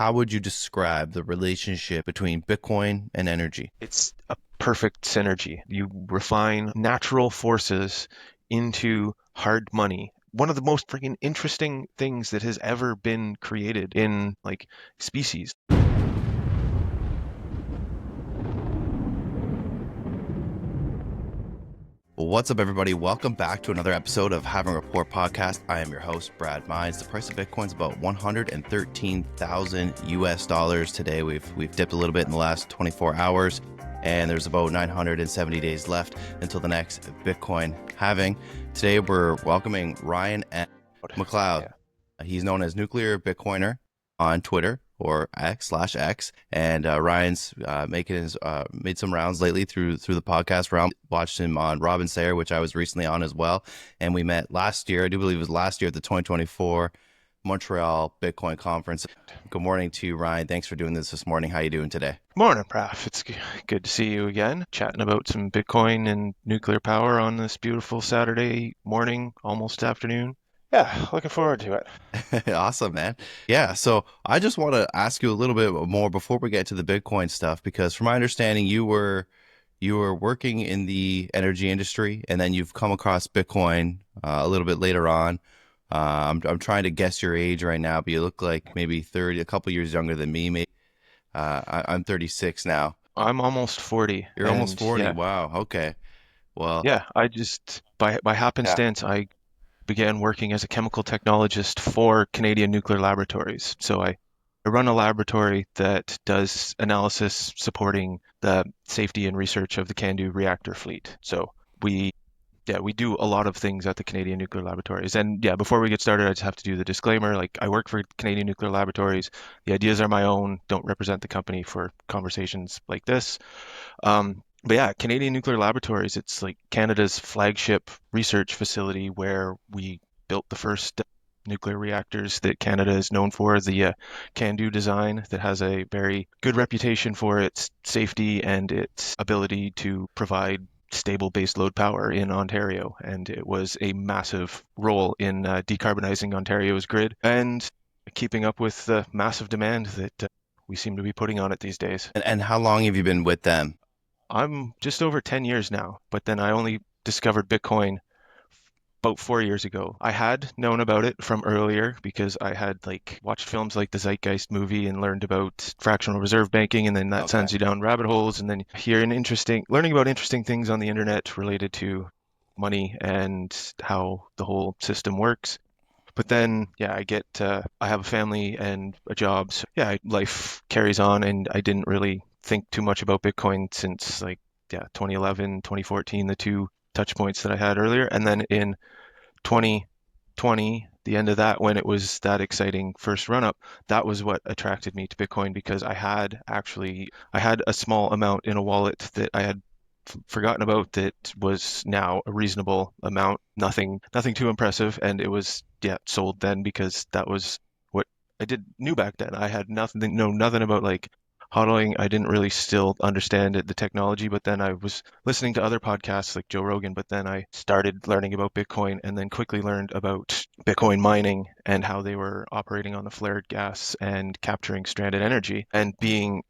how would you describe the relationship between Bitcoin and energy? It's a perfect synergy. You refine natural forces into hard money. One of the most freaking interesting things that has ever been created in like species. What's up, everybody? Welcome back to another episode of Halving Report podcast. I am your host, Brad Mines. The price of Bitcoin is about 113,000 US dollars today. We've dipped a little bit in the last 24 hours, and there's about 970 days left until the next Bitcoin halving. Today, we're welcoming Ryan McLeod. Yeah. He's known as Nuclear Bitcoiner on Twitter or X/X, and Ryan's made some rounds lately through the podcast realm. Watched him on Robin Sayer, which I was recently on as well, and we met last year. I do believe it was last year at the 2024 Montreal Bitcoin conference. Good morning to you, Ryan. Thanks for doing this morning. How you doing today? Morning, Praf. It's good to see you again. Chatting about some Bitcoin and nuclear power on this beautiful Saturday morning, almost afternoon. Yeah, looking forward to it. Awesome, man. Yeah, so I just want to ask you a little bit more before we get to the Bitcoin stuff, because from my understanding, you were working in the energy industry, and then you've come across Bitcoin a little bit later on. I'm trying to guess your age right now, but you look like maybe 30, a couple years younger than me. Maybe I'm 36 now. I'm almost 40, You're almost and 40. yeah, Wow. Okay. Well, yeah. I just by happenstance, I began working as a chemical technologist for Canadian Nuclear Laboratories. So I run a laboratory that does analysis supporting the safety and research of the CANDU reactor fleet. So we we do a lot of things at the Canadian Nuclear Laboratories. And yeah, before we get started, I just have to do the disclaimer. Like, I work for Canadian Nuclear Laboratories. The ideas are my own, don't represent the company for conversations like this. But yeah, Canadian Nuclear Laboratories, it's like Canada's flagship research facility where we built the first nuclear reactors that Canada is known for, the CANDU design that has a very good reputation for its safety and its ability to provide stable baseload power in Ontario. And it was a massive role in decarbonizing Ontario's grid and keeping up with the massive demand that we seem to be putting on it these days. and how long have you been with them? I'm just over 10 years now, but then I only discovered Bitcoin about 4 years ago. I had known about it from earlier because I had like watched films like the Zeitgeist movie and learned about fractional reserve banking, and then that Okay. sends you down rabbit holes, and then learning about interesting things on the internet related to money and how the whole system works. But then, yeah, I have a family and a job. So yeah, life carries on, and I didn't really think too much about Bitcoin since like, yeah, 2011, 2014, the two touch points that I had earlier. And then in 2020, the end of that, when it was that exciting first run up, that was what attracted me to Bitcoin because I had a small amount in a wallet that I had forgotten about that was now a reasonable amount, nothing too impressive, and it was yeah sold then because that was what I did knew back then. I had nothing about like hodling. I didn't really still understand the technology, but then I was listening to other podcasts like Joe Rogan, but then I started learning about Bitcoin and then quickly learned about Bitcoin mining and how they were operating on the flared gas and capturing stranded energy and being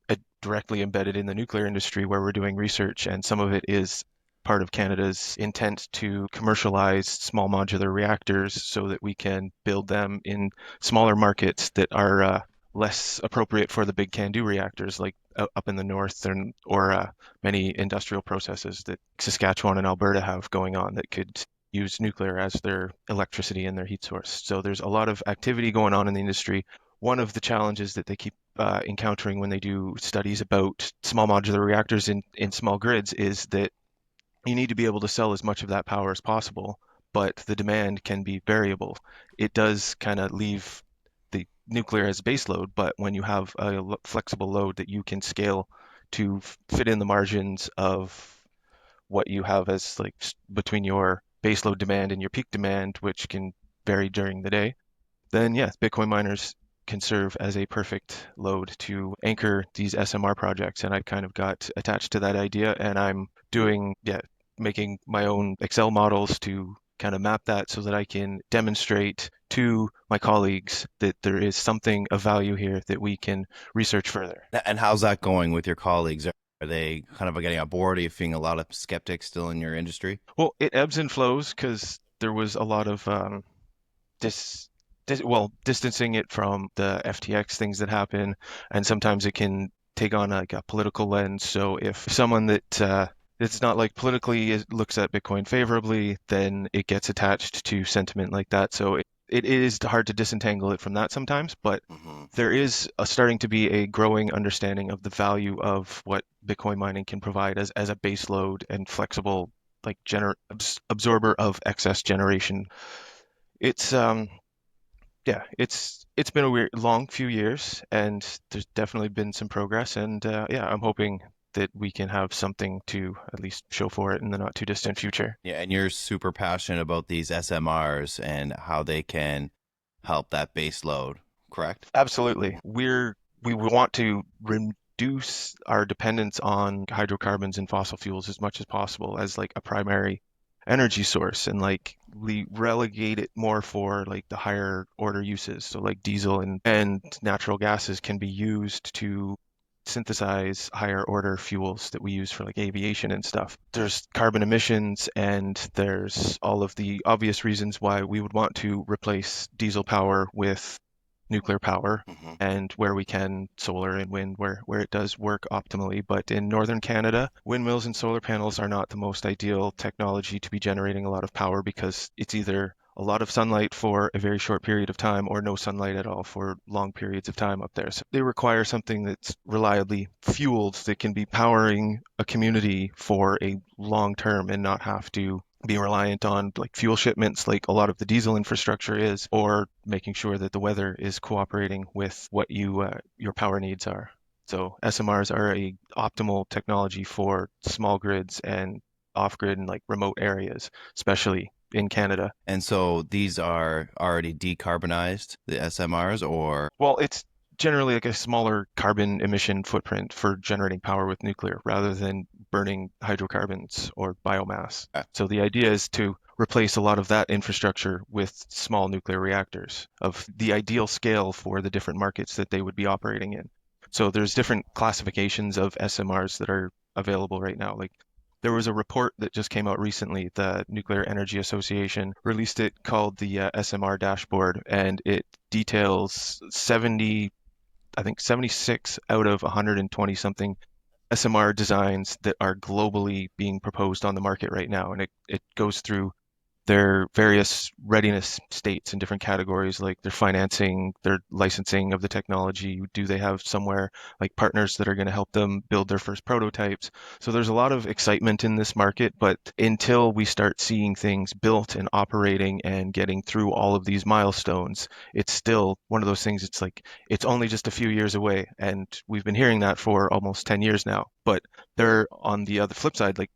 directly embedded in the nuclear industry where we're doing research, and some of it is part of Canada's intent to commercialize small modular reactors so that we can build them in smaller markets that are less appropriate for the big can-do reactors like up in the north or many industrial processes that Saskatchewan and Alberta have going on that could use nuclear as their electricity and their heat source. So there's a lot of activity going on in the industry. One of the challenges that they keep encountering when they do studies about small modular reactors in small grids is that you need to be able to sell as much of that power as possible, but the demand can be variable. It does kind of leave the nuclear as base load, but when you have a flexible load that you can scale to fit in the margins of what you have as like between your base load demand and your peak demand, which can vary during the day, then yeah, Bitcoin miners can serve as a perfect load to anchor these SMR projects. And I kind of got attached to that idea, and I'm making my own Excel models to kind of map that so that I can demonstrate to my colleagues that there is something of value here that we can research further. And how's that going with your colleagues? Are they kind of getting on board? Are you feeling a lot of skeptics still in your industry? Well, it ebbs and flows because there was a lot of dis, distancing it from the FTX things that happen, and sometimes it can take on like a political lens. So if someone that it's not like politically looks at Bitcoin favorably, then it gets attached to sentiment like that. So it is hard to disentangle it from that sometimes, but Hmm. there is starting to be a growing understanding of the value of what Bitcoin mining can provide as a base load and flexible like absorber of excess generation. It's yeah, it's been a weird long few years, and there's definitely been some progress, and yeah, I'm hoping that we can have something to at least show for it in the not too distant future. Yeah, and you're super passionate about these SMRs and how they can help that base load, correct? Absolutely. We want to reduce our dependence on hydrocarbons and fossil fuels as much as possible as like a primary energy source, and like we relegate it more for like the higher order uses. So like diesel and natural gases can be used to synthesize higher order fuels that we use for like aviation and stuff. There's carbon emissions, and there's all of the obvious reasons why we would want to replace diesel power with nuclear power, Hmm. and where we can solar and wind where it does work optimally. But in northern Canada, windmills and solar panels are not the most ideal technology to be generating a lot of power because it's either a lot of sunlight for a very short period of time or no sunlight at all for long periods of time up there. So they require something that's reliably fueled that can be powering a community for a long term and not have to be reliant on like fuel shipments like a lot of the diesel infrastructure is, or making sure that the weather is cooperating with what your power needs are. So SMRs are a optimal technology for small grids and off-grid and like remote areas, especially in Canada. And so these are already decarbonized, the SMRs, or Well, it's generally like a smaller carbon emission footprint for generating power with nuclear rather than burning hydrocarbons or biomass. So the idea is to replace a lot of that infrastructure with small nuclear reactors of the ideal scale for the different markets that they would be operating in. So there's different classifications of SMRs that are available right now. Like there was a report that just came out recently. The Nuclear Energy Association released it called the SMR dashboard, and it details 70, I think 76 out of 120 something SMR designs that are globally being proposed on the market right now. And it goes through their various readiness states in different categories, like their financing, their licensing of the technology. Do they have somewhere like partners that are going to help them build their first prototypes? So there's a lot of excitement in this market, but until we start seeing things built and operating and getting through all of these milestones, it's still one of those things. It's like it's only just a few years away, and we've been hearing that for almost 10 years now. But they're on the other flip side, like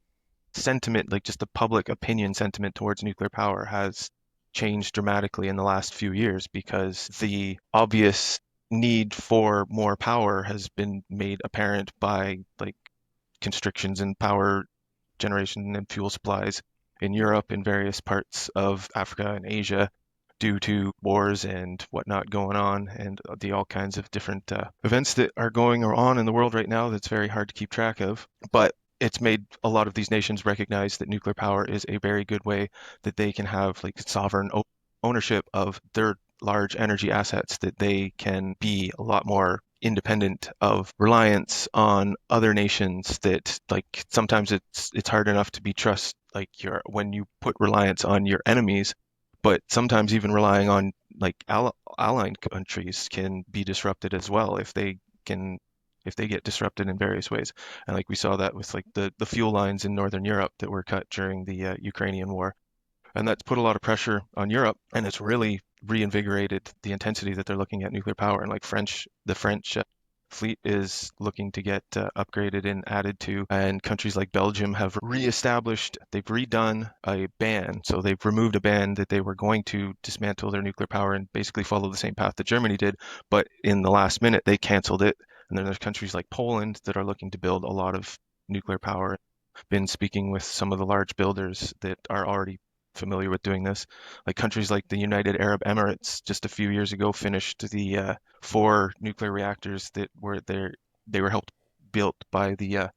sentiment, like just the public opinion sentiment towards nuclear power has changed dramatically in the last few years because the obvious need for more power has been made apparent by like constrictions in power generation and fuel supplies in Europe and various parts of Africa and Asia due to wars and whatnot going on, and the all kinds of different events that are going on in the world right now that's very hard to keep track of. But it's made a lot of these nations recognize that nuclear power is a very good way that they can have like sovereign ownership of their large energy assets, that they can be a lot more independent of reliance on other nations. That like sometimes it's hard enough to be trust like your when you put reliance on your enemies, but sometimes even relying on like allied countries can be disrupted as well can if they get disrupted in various ways. And like we saw that with like the fuel lines in Northern Europe that were cut during the Ukrainian war, and that's put a lot of pressure on Europe, and it's really reinvigorated the intensity that they're looking at nuclear power. And like the French fleet is looking to get upgraded and added to, and countries like Belgium have reestablished, they've redone a ban. So they've removed a ban that they were going to dismantle their nuclear power and basically follow the same path that Germany did, but in the last minute they canceled it. And then there's countries like Poland that are looking to build a lot of nuclear power. Been speaking with some of the large builders that are already familiar with doing this. Like countries like the United Arab Emirates just a few years ago finished the four nuclear reactors that were there. They were helped built by the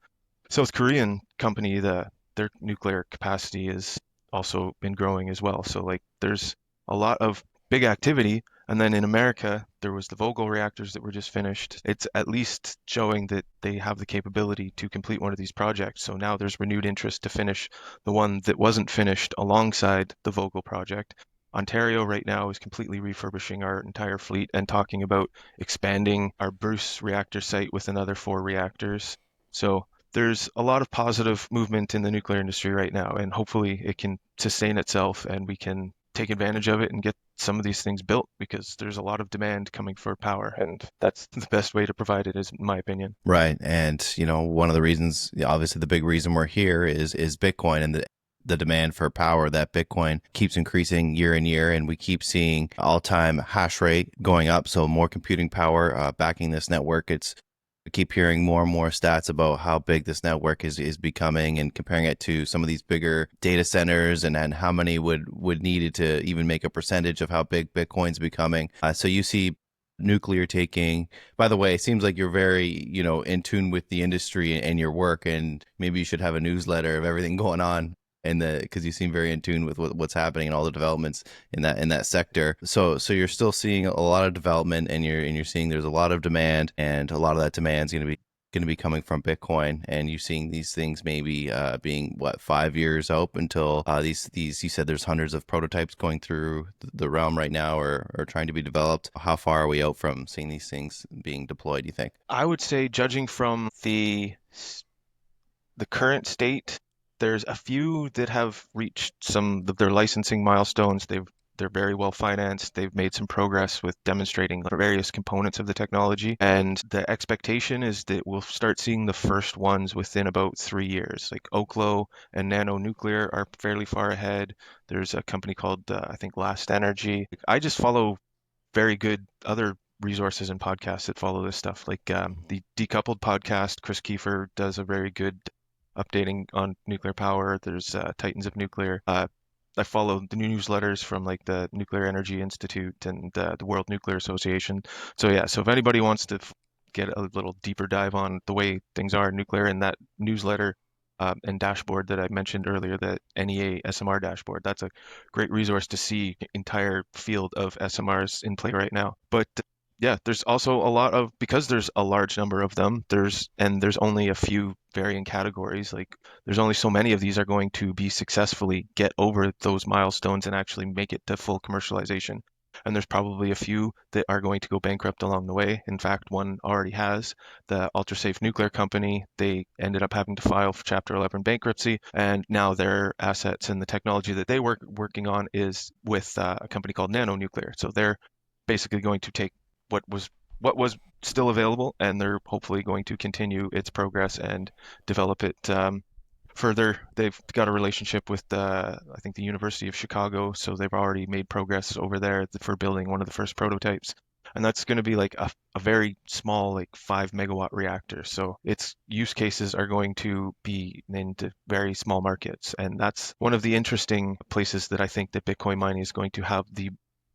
South Korean company. Their nuclear capacity has also been growing as well. So like there's a lot of big activity. And then in America, there was the Vogtle reactors that were just finished. It's at least showing that they have the capability to complete one of these projects. So now there's renewed interest to finish the one that wasn't finished alongside the Vogtle project. Ontario right now is completely refurbishing our entire fleet and talking about expanding our Bruce reactor site with another four reactors. So there's a lot of positive movement in the nuclear industry right now, and hopefully it can sustain itself and we can take advantage of it and get some of these things built because there's a lot of demand coming for power, and that's the best way to provide it, is in my opinion. Right. And, one of the reasons, obviously the big reason we're here is Bitcoin and the demand for power that Bitcoin keeps increasing year in year, and we keep seeing all-time hash rate going up. So more computing power backing this network. We keep hearing more and more stats about how big this network is becoming, and comparing it to some of these bigger data centers, and how many would needed to even make a percentage of how big Bitcoin's becoming. So you see nuclear taking, by the way, it seems like you're very in tune with the industry and your work, and maybe you should have a newsletter of everything going on, and because you seem very in tune with what's happening and all the developments in that sector. So you're still seeing a lot of development, and you're seeing there's a lot of demand, and a lot of that demand is going to be coming from Bitcoin, and you're seeing these things maybe being 5 years out until these you said there's hundreds of prototypes going through the realm right now, or trying to be developed. How far are we out from seeing these things being deployed, do you think? I would say, judging from the current state, there's a few that have reached some of their licensing milestones. They're very well financed. They've made some progress with demonstrating various components of the technology. And the expectation is that we'll start seeing the first ones within about 3 years. Like Oklo and Nano Nuclear are fairly far ahead. There's a company called, I think, Last Energy. I just follow very good other resources and podcasts that follow this stuff. Like the Decoupled podcast, Chris Kiefer does a very good updating on nuclear power. There's Titans of Nuclear. I follow the newsletters from like the Nuclear Energy Institute and the World Nuclear Association. So yeah, so if anybody wants to get a little deeper dive on the way things are in nuclear, in that newsletter and dashboard that I mentioned earlier, the NEA SMR dashboard, that's a great resource to see entire field of SMRs in play right now. But yeah, there's also a lot of, because there's a large number of them, there's only a few varying categories. Like there's only so many of these are going to be successfully get over those milestones and actually make it to full commercialization. And there's probably a few that are going to go bankrupt along the way. In fact, one already has. The Ultrasafe Nuclear Company, they ended up having to file for Chapter 11 bankruptcy, and now their assets and the technology that they working on is with a company called Nano Nuclear. So they're basically going to take what was what was still available, and they're hopefully going to continue its progress and develop it further. They've got a relationship with I think the University of Chicago, so they've already made progress over there for building one of the first prototypes. And that's going to be like a very small, like 5 megawatt reactor. So its use cases are going to be into very small markets. And that's one of the interesting places that I think that Bitcoin mining is going to have the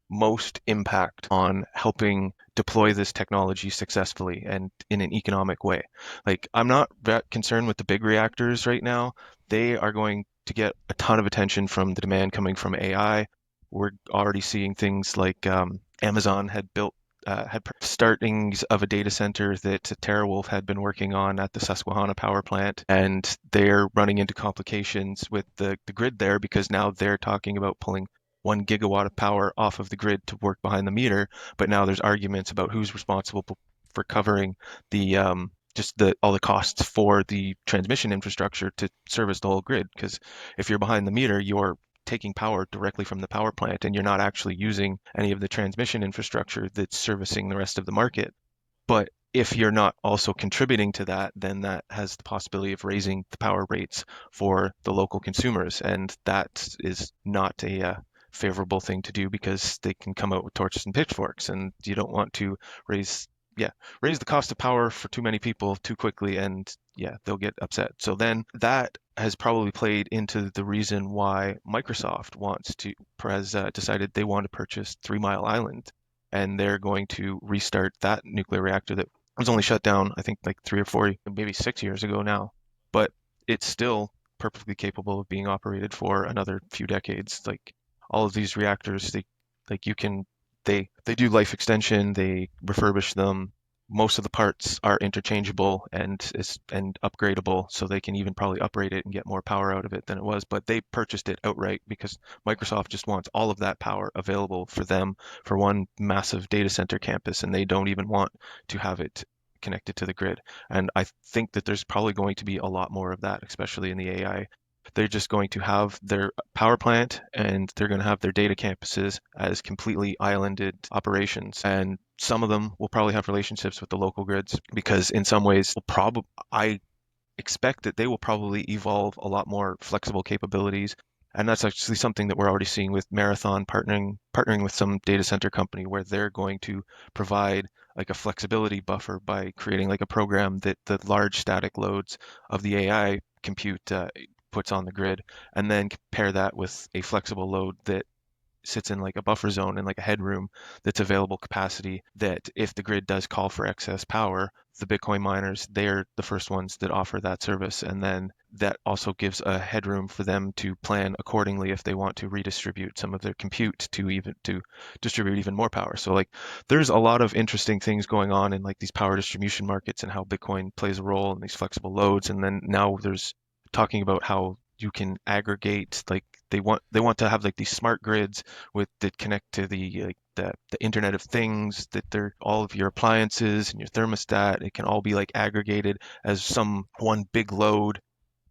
most impact on helping deploy this technology successfully and in an economic way. Like, I'm not that concerned with the big reactors right now. They are going to get a ton of attention from the demand coming from AI. We're already seeing things like Amazon had startings of a data center that TeraWulf had been working on at the Susquehanna power plant, and they're running into complications with the grid there because now they're talking about pulling 1 gigawatt of power off of the grid to work behind the meter. But now there's arguments about who's responsible for covering the just all the costs for the transmission infrastructure to service the whole grid. Because if you're behind the meter, you're taking power directly from the power plant and you're not actually using any of the transmission infrastructure that's servicing the rest of the market. But if you're not also contributing to that, then that has the possibility of raising the power rates for the local consumers. And that is not a favorable thing to do because they can come out with torches and pitchforks, and you don't want to raise yeah, raise the cost of power for too many people too quickly, and yeah, they'll get upset. So then that has probably played into the reason why Microsoft has decided they want to purchase 3 Mile Island, and they're going to restart that nuclear reactor that was only shut down, I think, like 3 or 4, maybe 6 years ago now, but it's still perfectly capable of being operated for another few decades. Like all of these reactors, like you can they do life extension, they refurbish them. Most of the parts are interchangeable and upgradable, so they can even probably upgrade it and get more power out of it than it was. But they purchased it outright because Microsoft just wants all of that power available for them for one massive data center campus, and they don't even want to have it connected to the grid. And I think that there's probably going to be a lot more of that, especially in the AI. They're just going to have their power plant and they're going to have their data campuses as completely islanded operations. And some of them will probably have relationships with the local grids because in some ways, I expect that they will probably evolve a lot more flexible capabilities. And that's actually something that we're already seeing with Marathon partnering with some data center company where they're going to provide like a flexibility buffer by creating like a program that the large static loads of the AI compute puts on the grid, and then compare that with a flexible load that sits in like a buffer zone and like a headroom that's available capacity that if the grid does call for excess power, the Bitcoin miners, they're the first ones that offer that service. And then that also gives a headroom for them to plan accordingly if they want to redistribute some of their compute to distribute even more power. So like there's a lot of interesting things going on in like these power distribution markets and how Bitcoin plays a role in these flexible loads. And then now there's talking about how you can aggregate like they want to have like these smart grids with that connect to the Internet of Things, that they're all of your appliances and your thermostat. It can all be like aggregated as some one big load,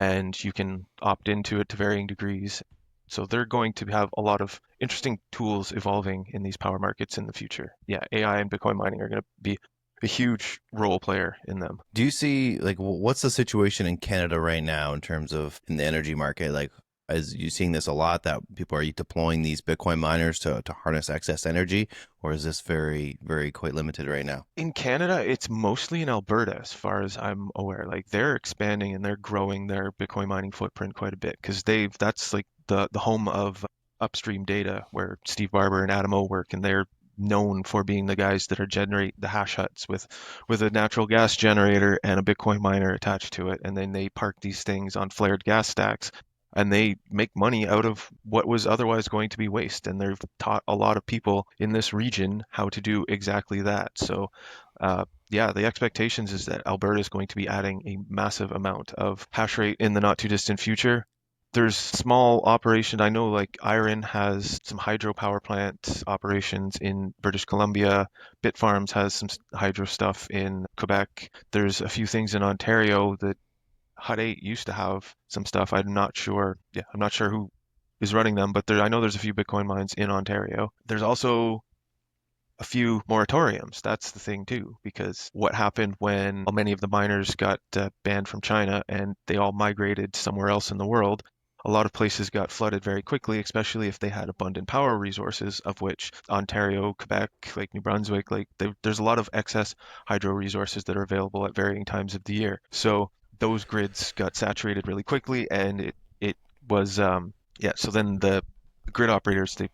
and you can opt into it to varying degrees. So they're going to have a lot of interesting tools evolving in these power markets in the future. Yeah, AI and Bitcoin mining are going to be a huge role player in them. Do you see like what's the situation in Canada right now in terms of in the energy market? Like, is you seeing this a lot that people are deploying these Bitcoin miners to harness excess energy, or is this very quite limited right now? In Canada, it's mostly in Alberta, as far as I'm aware. Like they're expanding and they're growing their Bitcoin mining footprint quite a bit because that's like the home of upstream data where Steve Barber and Adam O work, and they're known for being the guys that are generate the hash huts with a natural gas generator and a Bitcoin miner attached to it, and then they park these things on flared gas stacks. And they make money out of what was otherwise going to be waste. And they've taught a lot of people in this region how to do exactly that. So yeah, the expectations is that Alberta is going to be adding a massive amount of hash rate in the not too distant future. There's small operation. I know like Iron has some hydropower plant operations in British Columbia. Bitfarms has some hydro stuff in Quebec. There's a few things in Ontario that Hut 8 used to have some stuff. I'm not sure. Yeah, I'm not sure who is running them, but I know there's a few Bitcoin mines in Ontario. There's also a few moratoriums. That's the thing too, because what happened when many of the miners got banned from China and they all migrated somewhere else in the world? A lot of places got flooded very quickly, especially if they had abundant power resources, of which Ontario, Quebec, like New Brunswick, like there's a lot of excess hydro resources that are available at varying times of the year. So those grids got saturated really quickly, and it was yeah. So then the grid operators they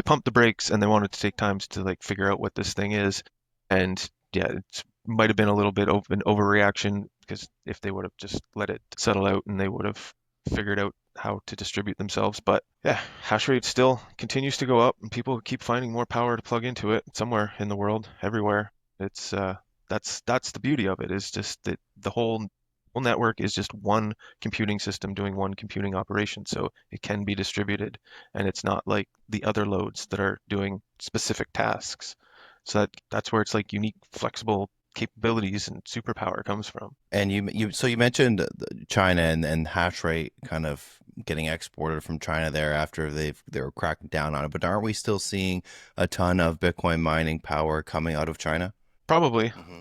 pumped the brakes and they wanted to take times to like figure out what this thing is. And yeah, it might have been a little bit of an overreaction because if they would have just let it settle out and they would have figured out how to distribute themselves. But yeah, hash rate still continues to go up and people keep finding more power to plug into it somewhere in the world, everywhere. It's that's the beauty of it, is just that the whole network is just one computing system doing one computing operation, so it can be distributed, and it's not like the other loads that are doing specific tasks. So that's where it's like unique, flexible capabilities and superpower comes from. And you mentioned China and hash rate kind of getting exported from China there after they were cracking down on it. But aren't we still seeing a ton of Bitcoin mining power coming out of China? Probably, Hmm.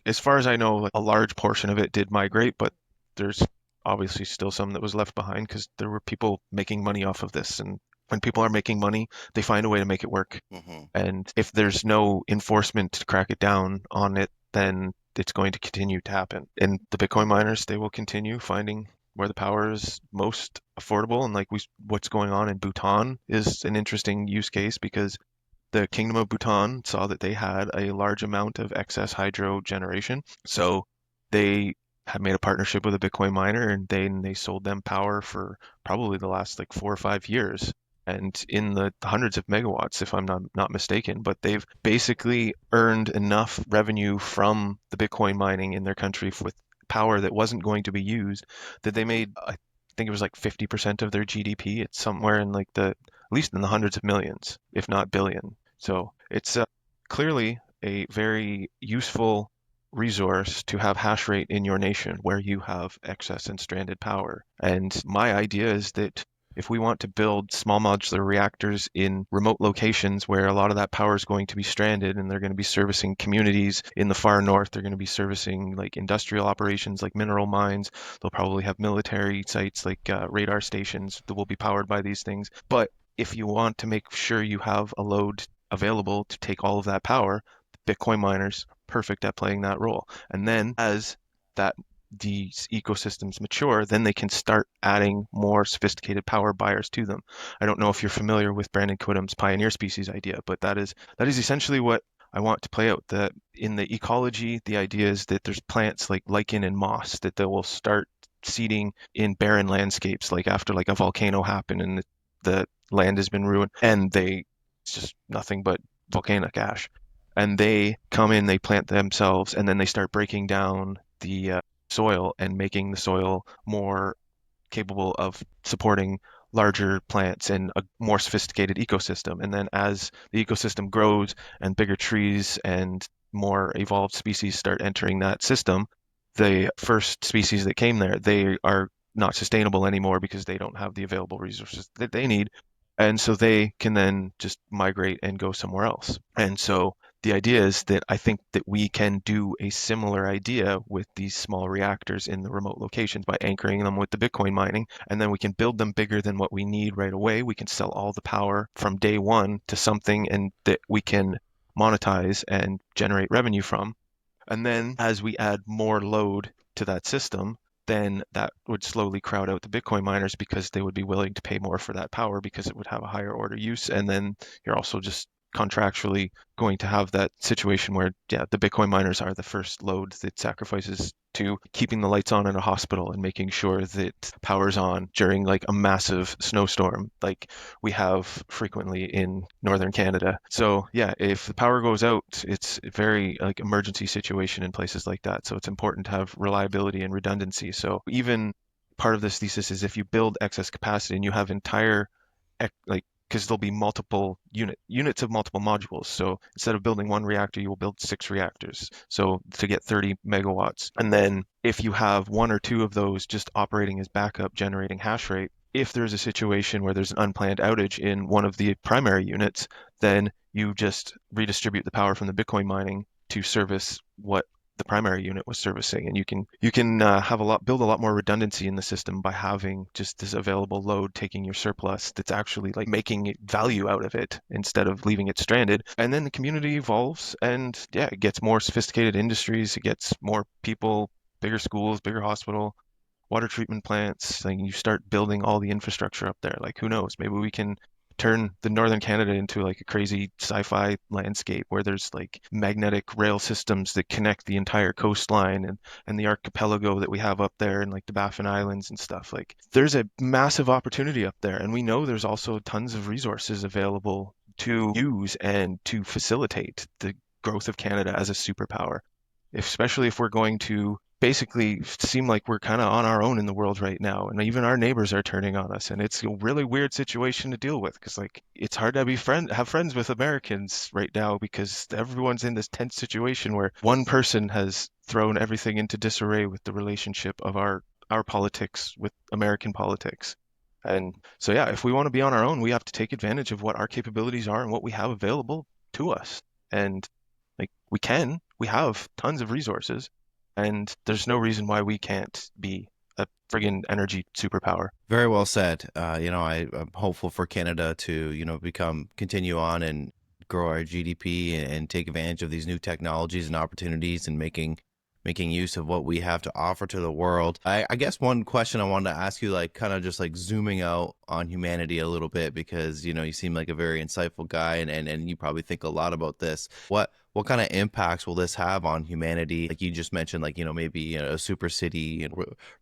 as far as I know, like, a large portion of it did migrate, but there's obviously still some that was left behind because there were people making money off of this and when people are making money, they find a way to make it work. Hmm. And if there's no enforcement to crack it down on it, then it's going to continue to happen. And the Bitcoin miners, they will continue finding where the power is most affordable. And what's going on in Bhutan is an interesting use case because the Kingdom of Bhutan saw that they had a large amount of excess hydro generation. So they had made a partnership with a Bitcoin miner and they sold them power for probably the last like 4 or 5 years. And in the hundreds of megawatts, if I'm not mistaken, but they've basically earned enough revenue from the Bitcoin mining in their country with power that wasn't going to be used that they made, I think it was like 50% of their GDP. It's somewhere in like at least in the hundreds of millions, if not billion. So it's clearly a very useful resource to have hash rate in your nation where you have excess and stranded power. And my idea is that if we want to build small modular reactors in remote locations where a lot of that power is going to be stranded and they're going to be servicing communities in the far north, they're going to be servicing like industrial operations like mineral mines. They'll probably have military sites like radar stations that will be powered by these things. But if you want to make sure you have a load available to take all of that power, Bitcoin miners perfect at playing that role. And then as that these ecosystems mature, then they can start adding more sophisticated power buyers to them. I don't know if you're familiar with Brandon Quittam's pioneer species idea, but that is essentially what I want to play out. That in the ecology, the idea is that there's plants like lichen and moss that they will start seeding in barren landscapes, like after like a volcano happened and the land has been ruined, and it's just nothing but volcanic ash. And they come in, they plant themselves, and then they start breaking down the soil and making the soil more capable of supporting larger plants and a more sophisticated ecosystem. And then as the ecosystem grows and bigger trees and more evolved species start entering that system, the first species that came there, they are not sustainable anymore because they don't have the available resources that they need. And so they can then just migrate and go somewhere else. And so the idea is that I think that we can do a similar idea with these small reactors in the remote locations by anchoring them with the Bitcoin mining, and then we can build them bigger than what we need right away. We can sell all the power from day one to something and that we can monetize and generate revenue from. And then as we add more load to that system, then that would slowly crowd out the Bitcoin miners because they would be willing to pay more for that power because it would have a higher order use. And then you're also just contractually going to have that situation where, yeah, the Bitcoin miners are the first load that sacrifices to keeping the lights on in a hospital and making sure that power's on during like a massive snowstorm like we have frequently in northern Canada. So yeah, if the power goes out, it's a very like emergency situation in places like that. So it's important to have reliability and redundancy. So even part of this thesis is if you build excess capacity and you have entire like because there'll be multiple units of multiple modules. So instead of building one reactor, you will build 6 reactors. So to get 30 megawatts. And then if you have one or two of those just operating as backup generating hash rate, if there's a situation where there's an unplanned outage in one of the primary units, then you just redistribute the power from the Bitcoin mining to service what the primary unit was servicing, and you can have a lot build a lot more redundancy in the system by having just this available load taking your surplus that's actually like making value out of it instead of leaving it stranded. And then the community evolves, and yeah, it gets more sophisticated industries, it gets more people, bigger schools, bigger hospital, water treatment plants, like you start building all the infrastructure up there. Like who knows? Maybe we can turn the northern Canada into like a crazy sci-fi landscape where there's like magnetic rail systems that connect the entire coastline and the archipelago that we have up there and like the Baffin Islands and stuff. Like there's a massive opportunity up there. And we know there's also tons of resources available to use and to facilitate the growth of Canada as a superpower, especially if we're going to basically seem like we're kind of on our own in the world right now, and even our neighbors are turning on us, and it's a really weird situation to deal with because like it's hard to have friends with Americans right now because everyone's in this tense situation where one person has thrown everything into disarray with the relationship of our politics with American politics. And so yeah, if we want to be on our own, we have to take advantage of what our capabilities are and what we have available to us. And like we have tons of resources, and there's no reason why we can't be a friggin' energy superpower. Very well said. I'm hopeful for Canada to, continue on and grow our GDP and take advantage of these new technologies and opportunities and making use of what we have to offer to the world. I guess one question I wanted to ask you, like kind of just like zooming out on humanity a little bit, because you seem like a very insightful guy, and you probably think a lot about this. What kind of impacts will this have on humanity? Like you just mentioned, like maybe a super city and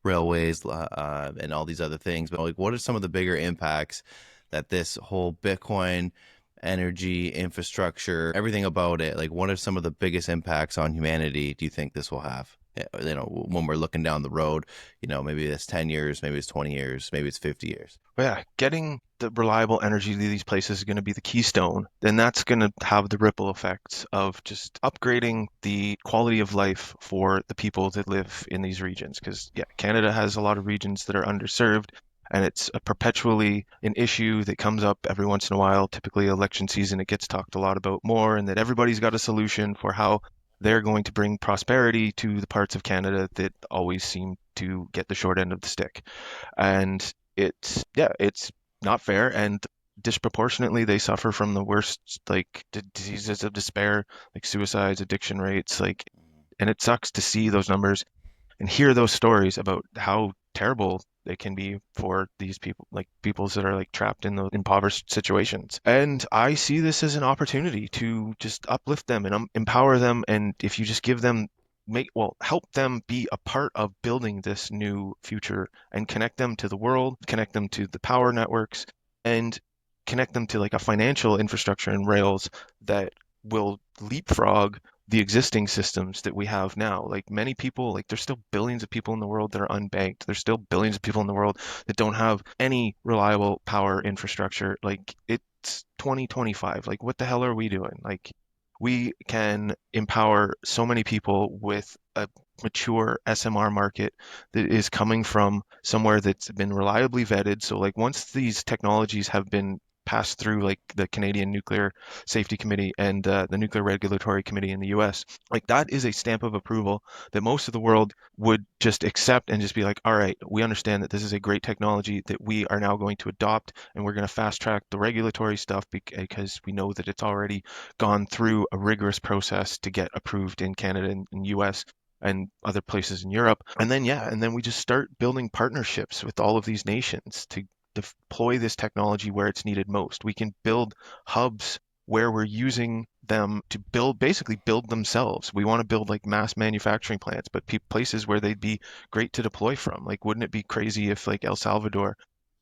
railways, and all these other things. But like, what are some of the bigger impacts that this whole Bitcoin energy infrastructure, everything about it, like what are some of the biggest impacts on humanity do you think this will have? When we're looking down the road, maybe it's 10 years, maybe it's 20 years, maybe it's 50 years. But yeah, getting the reliable energy to these places is going to be the keystone. Then that's going to have the ripple effects of just upgrading the quality of life for the people that live in these regions. Because, yeah, Canada has a lot of regions that are underserved, and it's a perpetually an issue that comes up every once in a while. Typically, election season, it gets talked a lot about more, and that everybody's got a solution for how they're going to bring prosperity to the parts of Canada that always seem to get the short end of the stick. And it's not fair, and disproportionately they suffer from the worst like diseases of despair, like suicides, addiction rates, like, and it sucks to see those numbers and hear those stories about how terrible they can be for these people, like peoples that are like trapped in those impoverished situations. And I see this as an opportunity to just uplift them and empower them. And if you just give them, help them be a part of building this new future and connect them to the world, connect them to the power networks, and connect them to like a financial infrastructure and rails that will leapfrog the existing systems that we have now. Like many people, like there's still billions of people in the world that are unbanked. There's still billions of people in the world that don't have any reliable power infrastructure. Like it's 2025. Like what the hell are we doing? Like we can empower so many people with a mature SMR market that is coming from somewhere that's been reliably vetted. So like once these technologies have been passed through like the Canadian Nuclear Safety Committee and the Nuclear Regulatory Committee in the US. Like that is a stamp of approval that most of the world would just accept and just be like, all right, we understand that this is a great technology that we are now going to adopt, and we're going to fast track the regulatory stuff because we know that it's already gone through a rigorous process to get approved in Canada and US and other places in Europe. And then, yeah, and then we just start building partnerships with all of these nations to deploy this technology where it's needed most. We can build hubs where we're using them to basically build themselves. We want to build like mass manufacturing plants, but places where they'd be great to deploy from. Like, wouldn't it be crazy if like El Salvador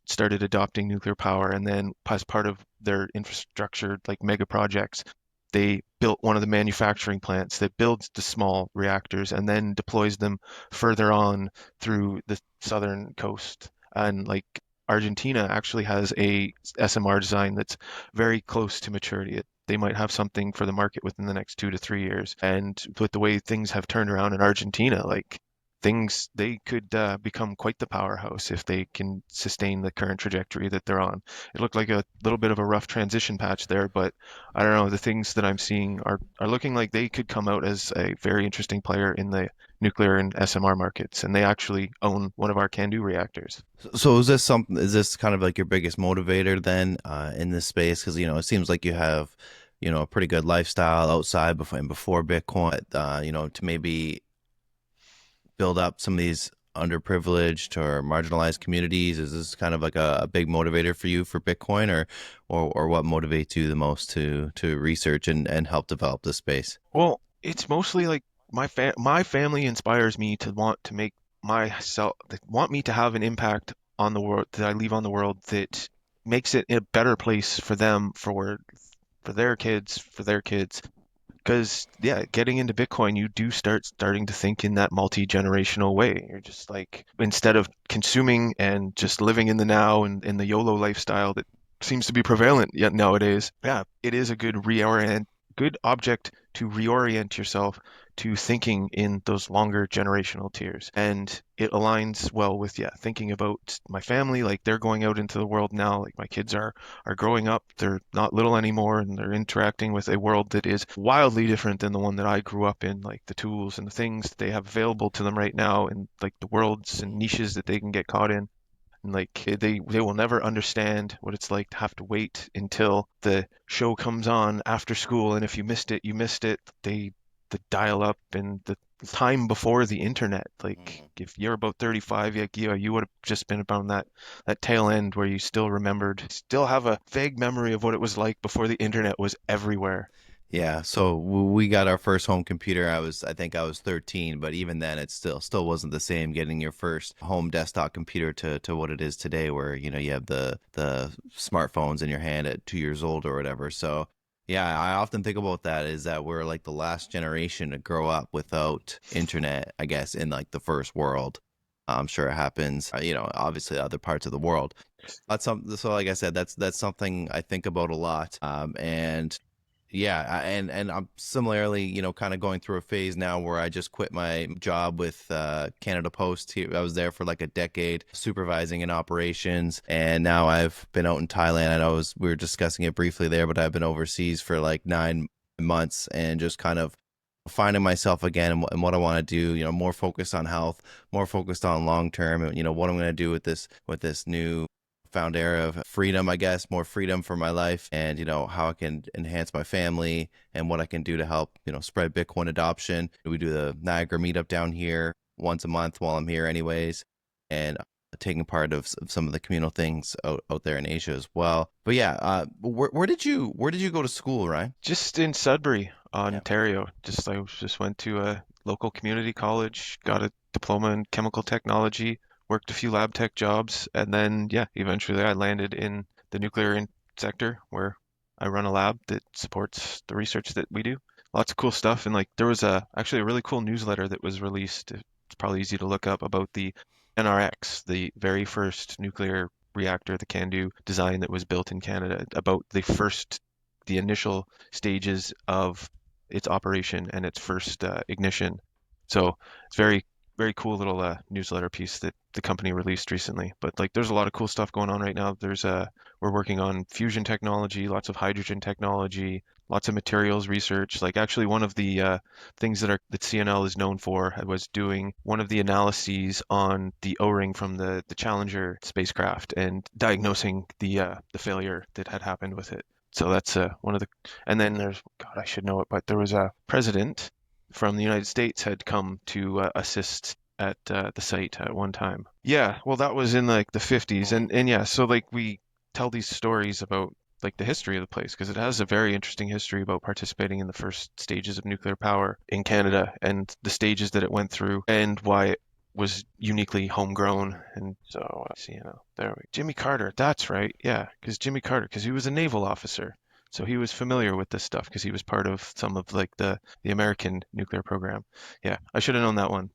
started adopting nuclear power and then as part of their infrastructure, like mega projects, they built one of the manufacturing plants that builds the small reactors and then deploys them further on through the southern coast. And like Argentina actually has a SMR design that's very close to maturity. They might have something for the market within the next 2 to 3 years. And with the way things have turned around in Argentina, like things, they could become quite the powerhouse if they can sustain the current trajectory that they're on. It looked like a little bit of a rough transition patch there, but I don't know. The things that I'm seeing are looking like they could come out as a very interesting player in the nuclear and SMR markets, and they actually own one of our CANDU reactors. So is this something? Is this kind of like your biggest motivator then, in this space? Because it seems like you have, a pretty good lifestyle outside before Bitcoin. To maybe build up some of these underprivileged or marginalized communities. Is this kind of like a big motivator for you for Bitcoin, or what motivates you the most to research and help develop this space? Well, it's mostly like my family inspires me to want to make myself that want me to have an impact on the world that I leave on the world that makes it a better place for them, for their kids, for their kids. Because yeah, getting into Bitcoin, you do starting to think in that multi-generational way. You're just like instead of consuming and just living in the now and in the YOLO lifestyle that seems to be prevalent yet nowadays. Yeah, it is a good object to reorient yourself to thinking in those longer generational tiers. And it aligns well with, yeah, thinking about my family, like they're going out into the world now, like my kids are growing up, they're not little anymore, and they're interacting with a world that is wildly different than the one that I grew up in, like the tools and the things that they have available to them right now, and like the worlds and niches that they can get caught in. And like they will never understand what it's like to have to wait until the show comes on after school, and if you missed it, you missed it. The dial up and the time before the internet. Like Mhm. if you're about 35, yeah, you would have just been about that tail end where you still remembered, still have a vague memory of what it was like before the internet was everywhere. Yeah, so we got our first home computer. I think I was 13, but even then, it still wasn't the same getting your first home desktop computer to what it is today, where you have the smartphones in your hand at 2 years old or whatever. So yeah, I often think about that is that we're like the last generation to grow up without internet, I guess, in like the first world. I'm sure it happens, obviously other parts of the world. So like I said, that's something I think about a lot. And yeah, and I'm similarly, kind of going through a phase now where I just quit my job with Canada Post. Here, I was there for like a decade, supervising in operations, and now I've been out in Thailand. I know we were discussing it briefly there, but I've been overseas for like 9 months, and just kind of finding myself again and what I want to do. More focused on health, more focused on long term, and what I'm going to do with this new found era of freedom, I guess, more freedom for my life, and how I can enhance my family and what I can do to help spread Bitcoin adoption. We do the Niagara meetup down here once a month while I'm here, anyways, and taking part of some of the communal things out there in Asia as well. But yeah, where did you go to school, Ryan? Just in Sudbury, Yeah. Ontario. Just went to a local community college, got a diploma in chemical technology, worked a few lab tech jobs, and then yeah, eventually I landed in the sector where I run a lab that supports the research that we do. Lots of cool stuff, and like there was actually a really cool newsletter that was released. It's probably easy to look up about the NRX, the very first nuclear reactor, the CANDU design that was built in Canada, about the initial stages of its operation and its first ignition. So it's very cool little newsletter piece that the company released recently. But like, there's a lot of cool stuff going on right now. We're working on fusion technology, lots of hydrogen technology, lots of materials research. Like actually, one of the things that CNL is known for was doing one of the analyses on the O-ring from the Challenger spacecraft and diagnosing the failure that had happened with it. So that's one of the, and then there's, God, I should know it, but there was a president from the United States had come to assist at the site at one time. Yeah, well, that was in like the 50s, Mhm. and yeah, so like we tell these stories about like the history of the place because it has a very interesting history about participating in the first stages of nuclear power in Canada and the stages that it went through and why it was uniquely homegrown. And so, see, there we Jimmy Carter, that's right. Yeah, because Jimmy Carter, because he was a naval officer. So he was familiar with this stuff because he was part of some of like the American nuclear program. Yeah, I should have known that one.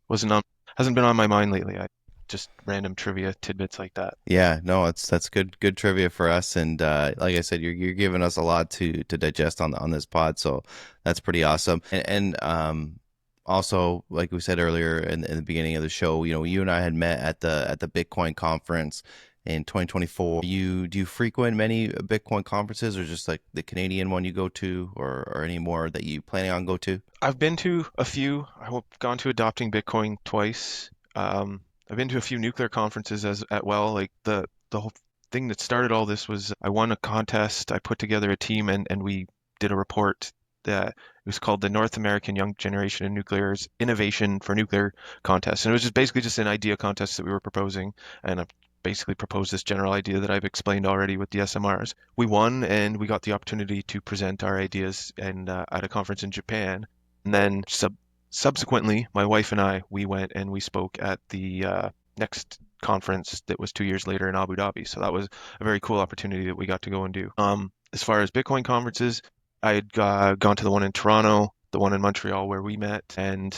Wasn't on, hasn't been on my mind lately. I just random trivia tidbits like that. Yeah, no, that's good trivia for us, and like I said, you're giving us a lot to digest on this pod, so that's pretty awesome. And also, like we said earlier in the beginning of the show, you and I had met at the Bitcoin conference in 2024. Do you frequent many Bitcoin conferences, or just like the Canadian one you go to, or any more that you planning on go to? I've been to a few. I've gone to Adopting Bitcoin twice. I've been to a few nuclear conferences as well. Like the whole thing that started all this was I won a contest. I put together a team and we did a report that it was called the North American Young Generation in Nuclear's Innovation for Nuclear Contest. And it was just basically just an idea contest that we were proposing. And I basically proposed this general idea that I've explained already with the SMRs. We won and we got the opportunity to present our ideas and at a conference in Japan. And then subsequently, my wife and I, we went and we spoke at the next conference that was 2 years later in Abu Dhabi. So that was a very cool opportunity that we got to go and do. As far as Bitcoin conferences, I had gone to the one in Toronto, the one in Montreal where we met, and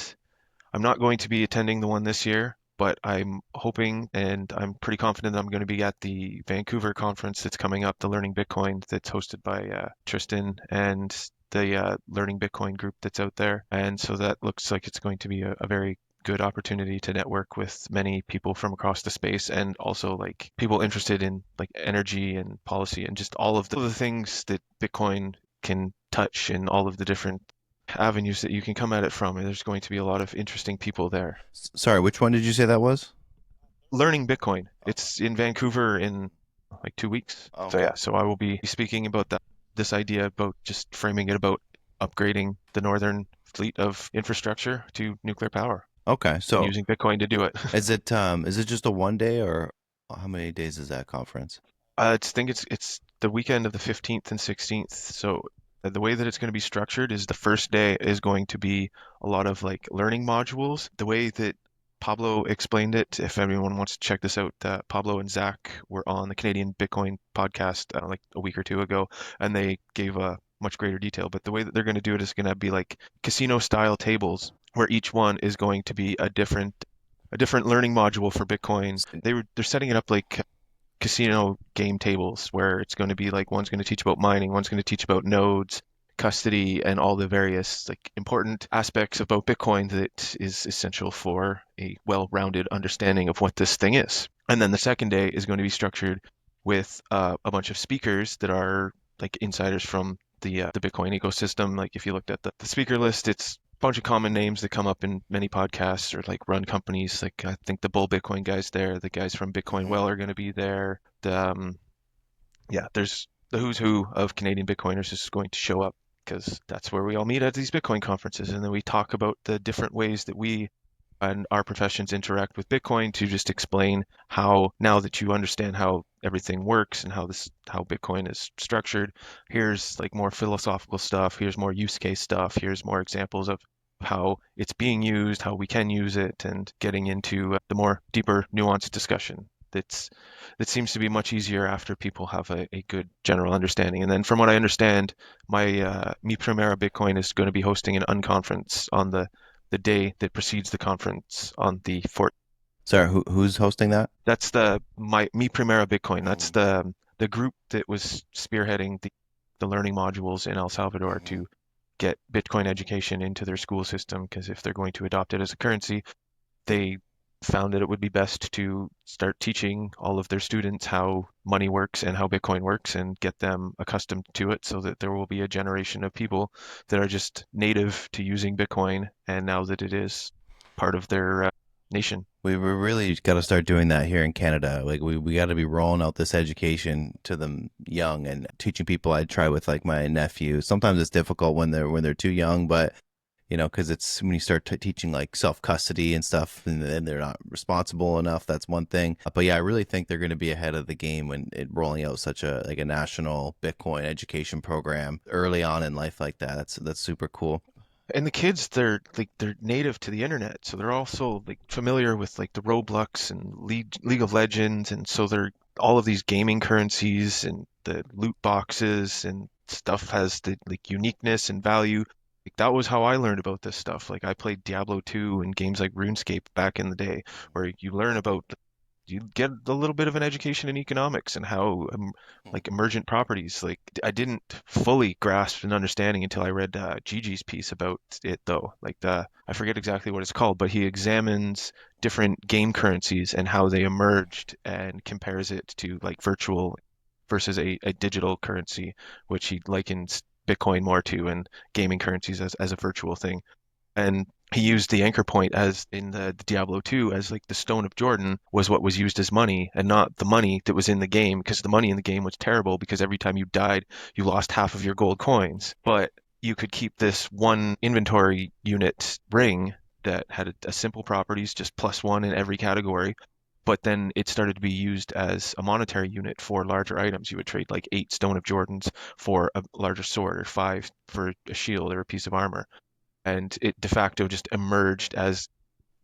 I'm not going to be attending the one this year, but I'm hoping and I'm pretty confident that I'm going to be at the Vancouver conference that's coming up, the Learning Bitcoin, that's hosted by Tristan. And the Learning Bitcoin group that's out there. And so that looks like it's going to be a very good opportunity to network with many people from across the space and also like people interested in like energy and policy and just all of the things that Bitcoin can touch and all of the different avenues that you can come at it from. And there's going to be a lot of interesting people there. Sorry, which one did you say that was? Learning Bitcoin. It's in Vancouver in like 2 weeks. So Okay. yeah, so I will be speaking about that, this idea about just framing it about upgrading the northern fleet of infrastructure to nuclear power Okay. and So using Bitcoin to do it. is it just a one day or how many days is that conference? It's the weekend of the 15th and 16th. So the way that it's going to be structured is the first day is going to be a lot of like learning modules. The way that Pablo explained it, if anyone wants to check this out, Pablo and Zach were on the Canadian Bitcoin podcast like a week or two ago, and they gave a much greater detail. But the way that they're going to do it is going to be like casino style tables where each one is going to be a different learning module for Bitcoin. They're setting it up like casino game tables where it's going to be like one's going to teach about mining, one's going to teach about nodes, custody, and all the various like important aspects about Bitcoin that is essential for a well-rounded understanding of what this thing is. And then the second day is going to be structured with a bunch of speakers that are like insiders from the Bitcoin ecosystem. Like if you looked at the speaker list, it's a bunch of common names that come up in many podcasts or like run companies. Like I think the Bull Bitcoin guys there, the guys from Bitcoin Hmm. Well are going to be there. Yeah, there's the who's who of Canadian Bitcoiners is going to show up because that's where we all meet at these Bitcoin conferences, and then we talk about the different ways that we and our professions interact with Bitcoin to just explain how now that you understand how everything works and how Bitcoin is structured, here's like more philosophical stuff, here's more use case stuff, here's more examples of how it's being used, how we can use it, and getting into the more deeper, nuanced discussion. That seems to be much easier after people have a good general understanding. And then, from what I understand, my Mi Primera Bitcoin is going to be hosting an unconference on the day that precedes the conference on the 4th. Sorry, who's hosting that? That's the my Mi Primera Bitcoin. That's Mm, the group that was spearheading the learning modules in El Salvador mhm. to get Bitcoin education into their school system. Because if they're going to adopt it as a currency, they found that it would be best to start teaching all of their students how money works and how Bitcoin works and get them accustomed to it so that there will be a generation of people that are just native to using Bitcoin and now that it is part of their nation. We really got to start doing that here in Canada. Like we got to be rolling out this education to them young and teaching people. I try with like my nephew. Sometimes it's difficult when they're too young, but because it's when you start teaching like self custody and stuff, and then they're not responsible enough. That's one thing. But yeah, I really think they're going to be ahead of the game when it rolling out such a like a national Bitcoin education program early on in life like that. That's super cool. And the kids, they're native to the internet, so they're also like familiar with like the Roblox and League of Legends, and so they're all of these gaming currencies and the loot boxes and stuff has the like uniqueness and value. Like that was how I learned about this stuff. Like I played Diablo 2 and games like RuneScape back in the day, where you learn about you get a little bit of an education in economics and how like emergent properties. Like I didn't fully grasp an understanding until I read Gigi's piece about it, though. Like the I forget exactly what it's called, but he examines different game currencies and how they emerged and compares it to like virtual versus a digital currency, which he likens Bitcoin more to and gaming currencies as a virtual thing. And he used the anchor point as in the Diablo 2 as like the stone of Jordan was what was used as money and not the money that was in the game because the money in the game was terrible because every time you died you lost half of your gold coins. But you could keep this one inventory unit ring that had a simple properties, just +1 in every category. But then it started to be used as a monetary unit for larger items. You would trade like 8 Stone of Jordans for a larger sword, or 5 for a shield or a piece of armor, and it de facto just emerged as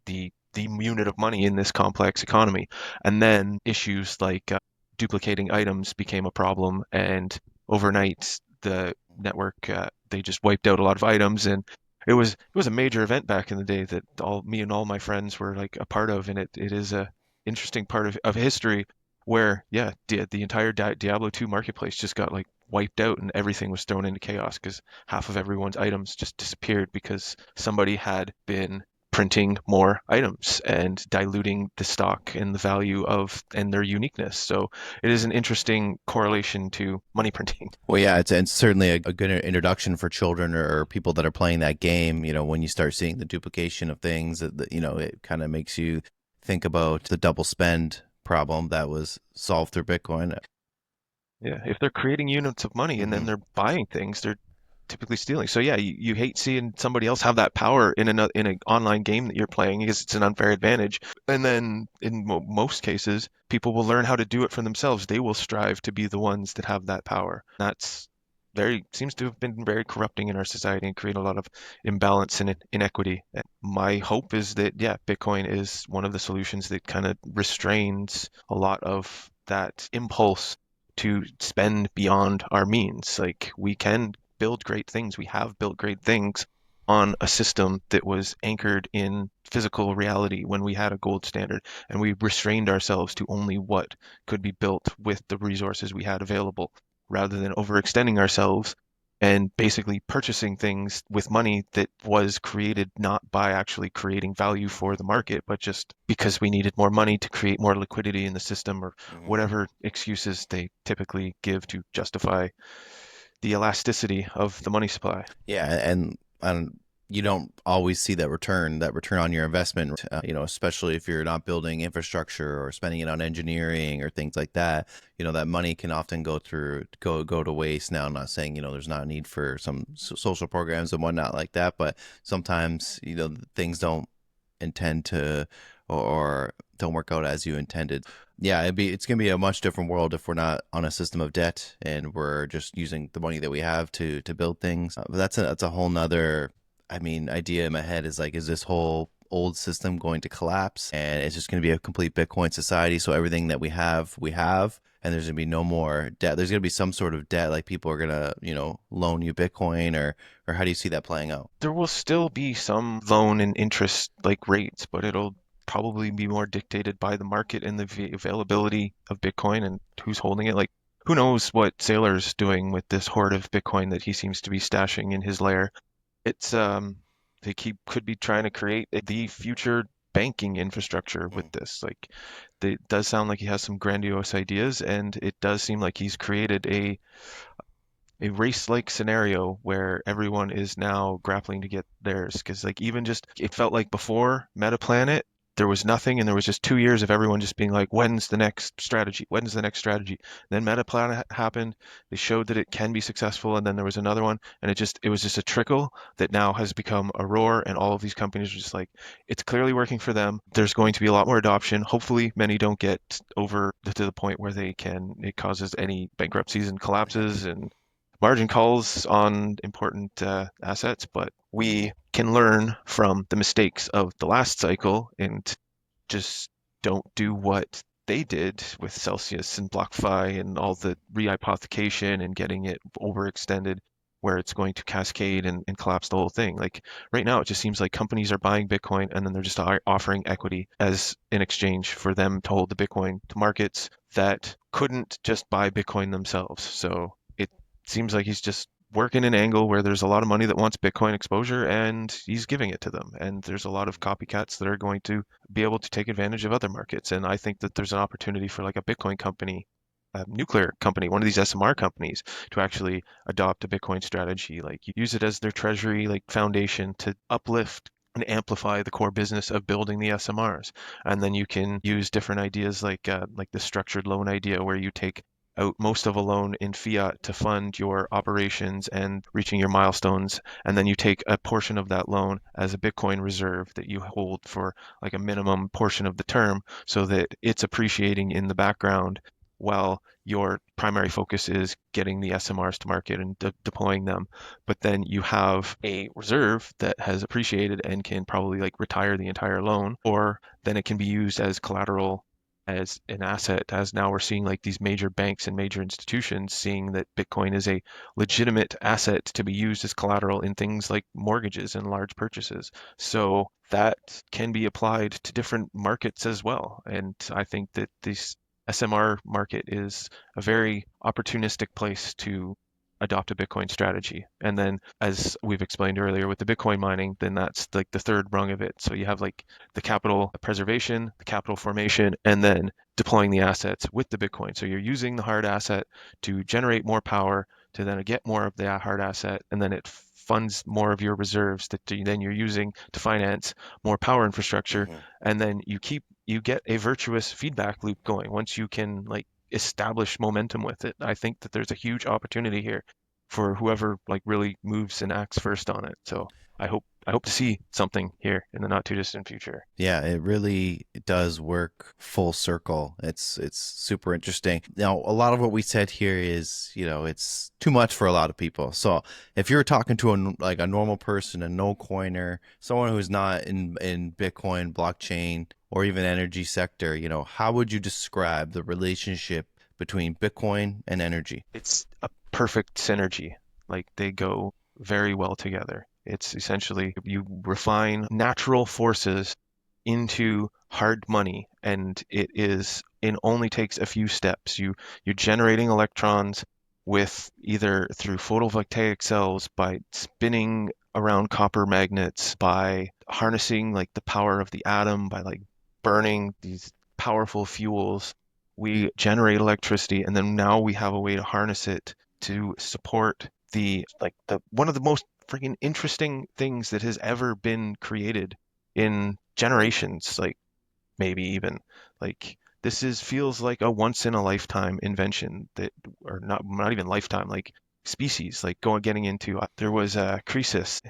the unit of money in this complex economy. And then issues like duplicating items became a problem, and overnight the network they just wiped out a lot of items, and it was a major event back in the day that all me and all my friends were like a part of, and it is a interesting part of history where yeah the entire Diablo 2 marketplace just got like wiped out and everything was thrown into chaos because half of everyone's items just disappeared because somebody had been printing more items and diluting the stock and the value of and their uniqueness. So it is an interesting correlation to money printing. Well, yeah, it's certainly a good introduction for children or people that are playing that game. When you start seeing the duplication of things, it kind of makes you think about the double spend problem that was solved through Bitcoin. Yeah, if they're creating units of money and then Hmm. they're buying things, they're typically stealing. So yeah, you hate seeing somebody else have that power in an online game that you're playing because it's an unfair advantage. And then in most cases, people will learn how to do it for themselves. They will strive to be the ones that have that power. That's very seems to have been very corrupting in our society and create a lot of imbalance and inequity. And my hope is that yeah, Bitcoin is one of the solutions that kind of restrains a lot of that impulse to spend beyond our means. Like we can build great things. We have built great things on a system that was anchored in physical reality when we had a gold standard, and we restrained ourselves to only what could be built with the resources we had available, rather than overextending ourselves and basically purchasing things with money that was created not by actually creating value for the market, but just because we needed more money to create more liquidity in the system or Hmm. whatever excuses they typically give to justify the elasticity of the money supply. Yeah, and you don't always see that return on your investment. Especially if you're not building infrastructure or spending it on engineering or things like that. That money can often go to waste. Now, I'm not saying there's not a need for some social programs and whatnot like that, but sometimes things don't intend to or don't work out as you intended. Yeah, it's gonna be a much different world if we're not on a system of debt and we're just using the money that we have to build things. But that's a whole nother, idea in my head is like, is this whole old system going to collapse and it's just going to be a complete Bitcoin society? So everything that we have, and there's going to be no more debt. There's going to be some sort of debt, like people are going to, loan you Bitcoin, or how do you see that playing out? There will still be some loan and interest like rates, but it'll probably be more dictated by the market and the availability of Bitcoin and who's holding it. Like, who knows what Saylor's doing with this hoard of Bitcoin that he seems to be stashing in his lair. It's they keep could be trying to create the future banking infrastructure with Mm. this. Like, it does sound like he has some grandiose ideas, and it does seem like he's created a race-like scenario where everyone is now grappling to get theirs. Because like even just it felt like before Metaplanet, there was nothing, and there was just 2 years of everyone just being like, "When's the next strategy? When's the next strategy?" Then Metaplanet happened. They showed that it can be successful, and then there was another one, and it was just a trickle that now has become a roar, and all of these companies are just like, it's clearly working for them. There's going to be a lot more adoption. Hopefully, many don't get over to the point where it causes any bankruptcies and collapses and margin calls on important assets, but we can learn from the mistakes of the last cycle and just don't do what they did with Celsius and BlockFi and all the rehypothecation and getting it overextended where it's going to cascade and collapse the whole thing. Like right now, it just seems like companies are buying Bitcoin and then they're just offering equity as in exchange for them to hold the Bitcoin to markets that couldn't just buy Bitcoin themselves. So it seems like he's just working an angle where there's a lot of money that wants Bitcoin exposure and he's giving it to them. And there's a lot of copycats that are going to be able to take advantage of other markets. And I think that there's an opportunity for like a Bitcoin company, a nuclear company, one of these SMR companies to actually adopt a Bitcoin strategy, like use it as their treasury like foundation to uplift and amplify the core business of building the SMRs. And then you can use different ideas like the structured loan idea where you take out most of a loan in fiat to fund your operations and reaching your milestones. And then you take a portion of that loan as a Bitcoin reserve that you hold for like a minimum portion of the term so that it's appreciating in the background while your primary focus is getting the SMRs to market and deploying them. But then you have a reserve that has appreciated and can probably like retire the entire loan, or then it can be used as collateral as an asset, as now we're seeing like these major banks and major institutions seeing that Bitcoin is a legitimate asset to be used as collateral in things like mortgages and large purchases. So that can be applied to different markets as well. And I think that this SMR market is a very opportunistic place to adopt a Bitcoin strategy. And then, as we've explained earlier with the Bitcoin mining, then that's like the third rung of it. So you have like the capital preservation, the capital formation, and then deploying the assets with the Bitcoin. So you're using the hard asset to generate more power to then get more of the hard asset, and then it funds more of your reserves that then you're using to finance more power infrastructure, Hmm. and then you get a virtuous feedback loop going once you can like establish momentum with it. I think that there's a huge opportunity here for whoever like really moves and acts first on it. So I hope to see something here in the not too distant future. Yeah, it really does work full circle. It's super interesting. Now, a lot of what we said here is, it's too much for a lot of people. So, if you're talking to like a normal person, a no coiner, someone who's not in Bitcoin, blockchain, or even energy sector, how would you describe the relationship between Bitcoin and energy? It's a perfect synergy. Like they go very well together. It's essentially you refine natural forces into hard money, and it only takes a few steps. You're generating electrons with either through photovoltaic cells by spinning around copper magnets, by harnessing like the power of the atom, by like burning these powerful fuels. We generate electricity, and then now we have a way to harness it to support the one of the most freaking interesting things that has ever been created in generations, like maybe even like this is feels like a once in a lifetime invention that, or not even lifetime, like species, like going getting into there was Croesus.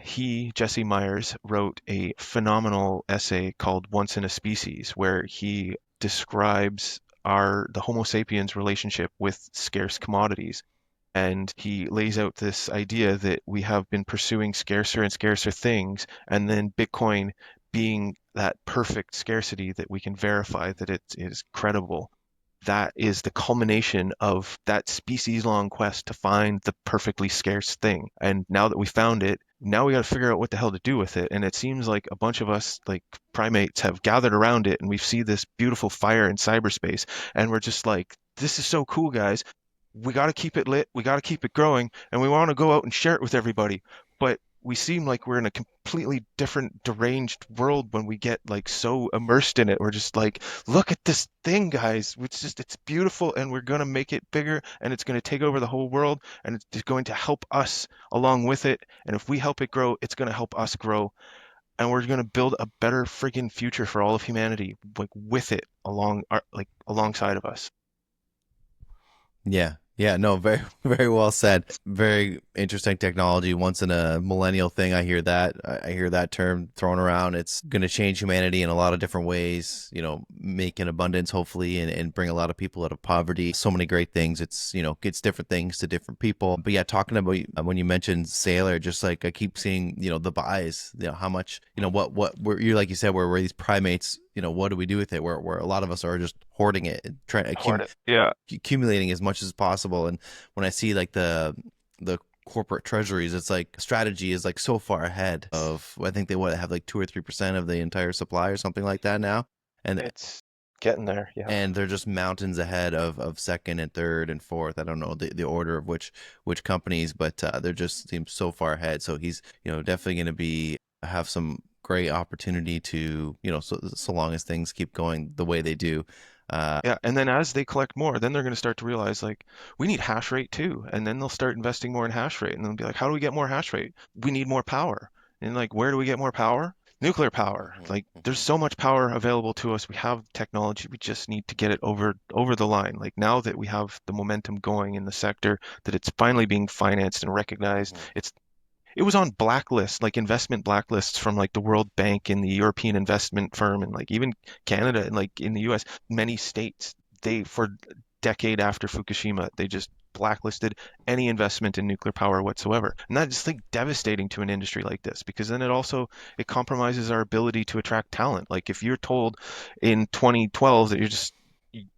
Jesse Myers wrote a phenomenal essay called Once in a Species, where he describes the Homo sapiens relationship with scarce commodities, and he lays out this idea that we have been pursuing scarcer and scarcer things, and then Bitcoin being that perfect scarcity that we can verify that it is credible. That is the culmination of that species long quest to find the perfectly scarce thing. And now that we found it, now we got to figure out what the hell to do with it. And it seems like a bunch of us, like primates, have gathered around it, and we see this beautiful fire in cyberspace. And we're just like, this is so cool, guys. We got to keep it lit. We got to keep it growing. And we want to go out and share it with everybody. But we seem like we're in a completely different deranged world when we get like so immersed in it. We're just like, look at this thing, guys. It's beautiful, and we're going to make it bigger, and it's going to take over the whole world, and it's going to help us along with it. And if we help it grow, it's going to help us grow, and we're going to build a better friggin' future for all of humanity, like with it alongside of us. Yeah. Yeah, no, very very well said. Very interesting technology. Once in a millennial thing, I hear that. I hear that term thrown around. It's going to change humanity in a lot of different ways, make an abundance hopefully and bring a lot of people out of poverty. So many great things. It's, gets different things to different people. But yeah, talking about when you mentioned Sailor, just like I keep seeing, the buys, how much, what you like you said, where these primates, what do we do with it? Where a lot of us are just hoarding it, and trying to Hoard it. Yeah. accumulating as much as possible. And when I see like the corporate treasuries, it's like strategy is like so far ahead of, I think they have like 2 or 3% of the entire supply or something like that now. And It's getting there. Yeah. they're just mountains ahead of second and third and fourth. I don't know the order of which companies, but they're just seem so far ahead. So he's, definitely going to be have some great opportunity to, so long as things keep going the way they do. Yeah, and then as they collect more, then they're going to start to realize like we need hash rate too, and then they'll start investing more in hash rate, and they'll be like, how do we get more hash rate? We need more power. And like, where do we get more power? Nuclear power. Mhm, Like, there's mhm. so much power available to us. We have technology. We just need to get it over the line. Like now that we have the momentum going in the sector, that it's finally being financed and recognized. Mhm. It was on blacklists, like investment blacklists from like the World Bank and the European Investment Firm and like even Canada and like in the US, many states, for decade after Fukushima, they just blacklisted any investment in nuclear power whatsoever. And that's like devastating to an industry like this because then it compromises our ability to attract talent. Like if you're told in 2012 that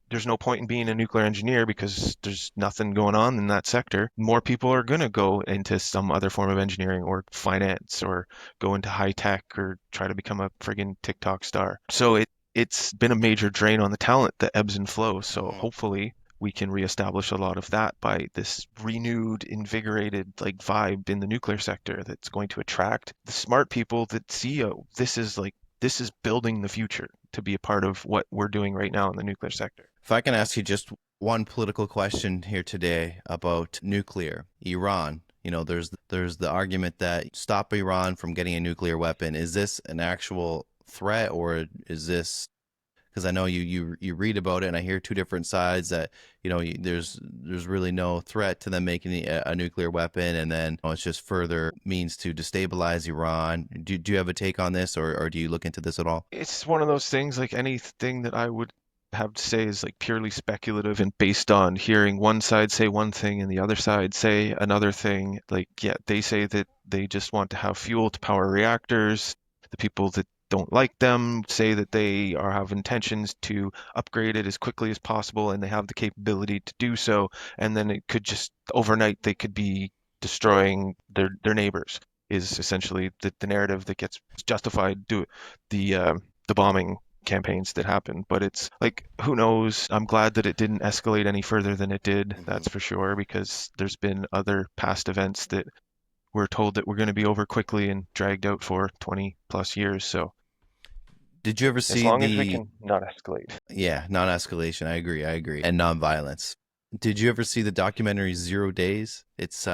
there's no point in being a nuclear engineer because there's nothing going on in that sector. More people are going to go into some other form of engineering or finance or go into high tech or try to become a friggin' TikTok star. So it's been a major drain on the talent that ebbs and flows. So Hmm. hopefully we can reestablish a lot of that by this renewed, invigorated like vibe in the nuclear sector that's going to attract the smart people that see, oh, this is building the future to be a part of what we're doing right now in the nuclear sector. If I can ask you just one political question here today about nuclear, Iran. There's the argument that stop Iran from getting a nuclear weapon. Is this an actual threat, or is this because I know you read about it and I hear two different sides that there's really no threat to them making a nuclear weapon, and then it's just further means to destabilize Iran. Do you have a take on this, or do you look into this at all? It's one of those things, like anything that I would have to say is like purely speculative and based on hearing one side say one thing and the other side say another thing. Like, yeah, they say that they just want to have fuel to power reactors. The people that don't like them say that they are have intentions to upgrade it as quickly as possible and they have the capability to do so. And then it could just overnight they could be destroying their neighbors is essentially the narrative that gets justified do the bombing campaigns that happen. But it's like, who knows? I'm glad that it didn't escalate any further than it did, Hmm. that's for sure, because there's been other past events that we're told that we're going to be over quickly and dragged out for 20 plus years. So Did you ever as see long as we the can not escalate. Yeah, non-escalation. I agree, and non-violence. Did you ever see the documentary Zero Days? It's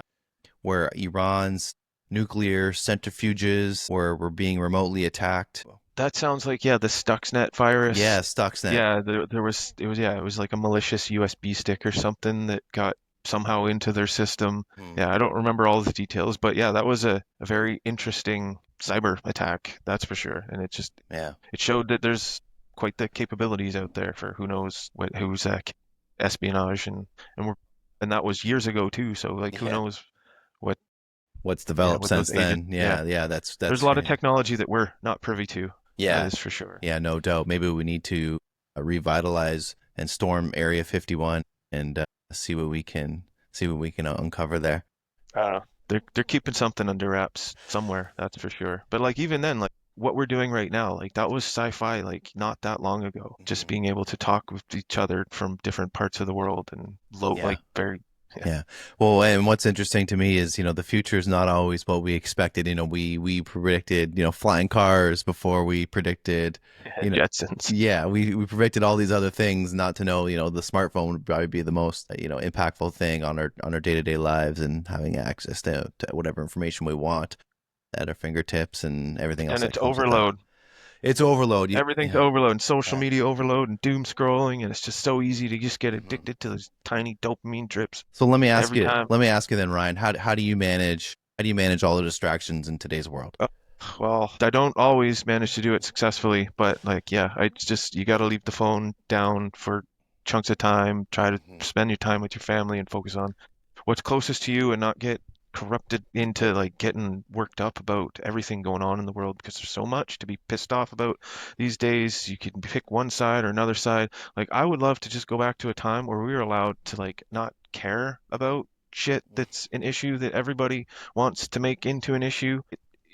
where Iran's nuclear centrifuges were being remotely attacked. That sounds like, yeah, the Stuxnet virus. Yeah, Stuxnet. Yeah, it was like a malicious USB stick or something that got somehow into their system. Hmm. Yeah, I don't remember all the details, but yeah, that was a very interesting cyber attack, that's for sure. And Yeah, it showed that there's quite the capabilities out there for who knows who's espionage and that was years ago too. So like who yeah. knows what What's yeah, developed what those since agents, then? yeah. Yeah, yeah. There's That's a lot of crazy. technology that we're not privy to. That Yeah, is for sure. yeah. No doubt. Maybe we need to revitalize and storm Area 51 and see what we can uncover there. They're keeping something under wraps somewhere, that's for sure. But like even then, like what we're doing right now, like that was sci-fi like not that long ago. Just Hmm. being able to talk with each other from different parts of the world and low Yeah. like very yeah. Yeah. Well, and what's interesting to me is, the future is not always what we expected. We predicted, flying cars before we predicted, you know, Jetsons. yeah, we predicted all these other things, not to know, the smartphone would probably be the most, impactful thing on our day-to-day lives, and having access to whatever information we want at our fingertips and everything else And that it's comes with that. overload. It's overload. Everything's Yeah. overload and social Yeah. media overload and doom scrolling and it's just so easy to just get Mhm. addicted to those tiny dopamine drips So every time. let me ask you then, Ryan, how do you manage all the distractions in today's world? Oh, well, I don't always manage to do it successfully, but like, yeah, it's just you got to leave the phone down for chunks of time, try to Hmm. spend your time with your family and focus on what's closest to you and not get corrupted into like getting worked up about everything going on in the world because there's so much to be pissed off about these days. You can pick one side or another side. Like, I would love to just go back to a time where we were allowed to like not care about shit that's an issue that everybody wants to make into an issue.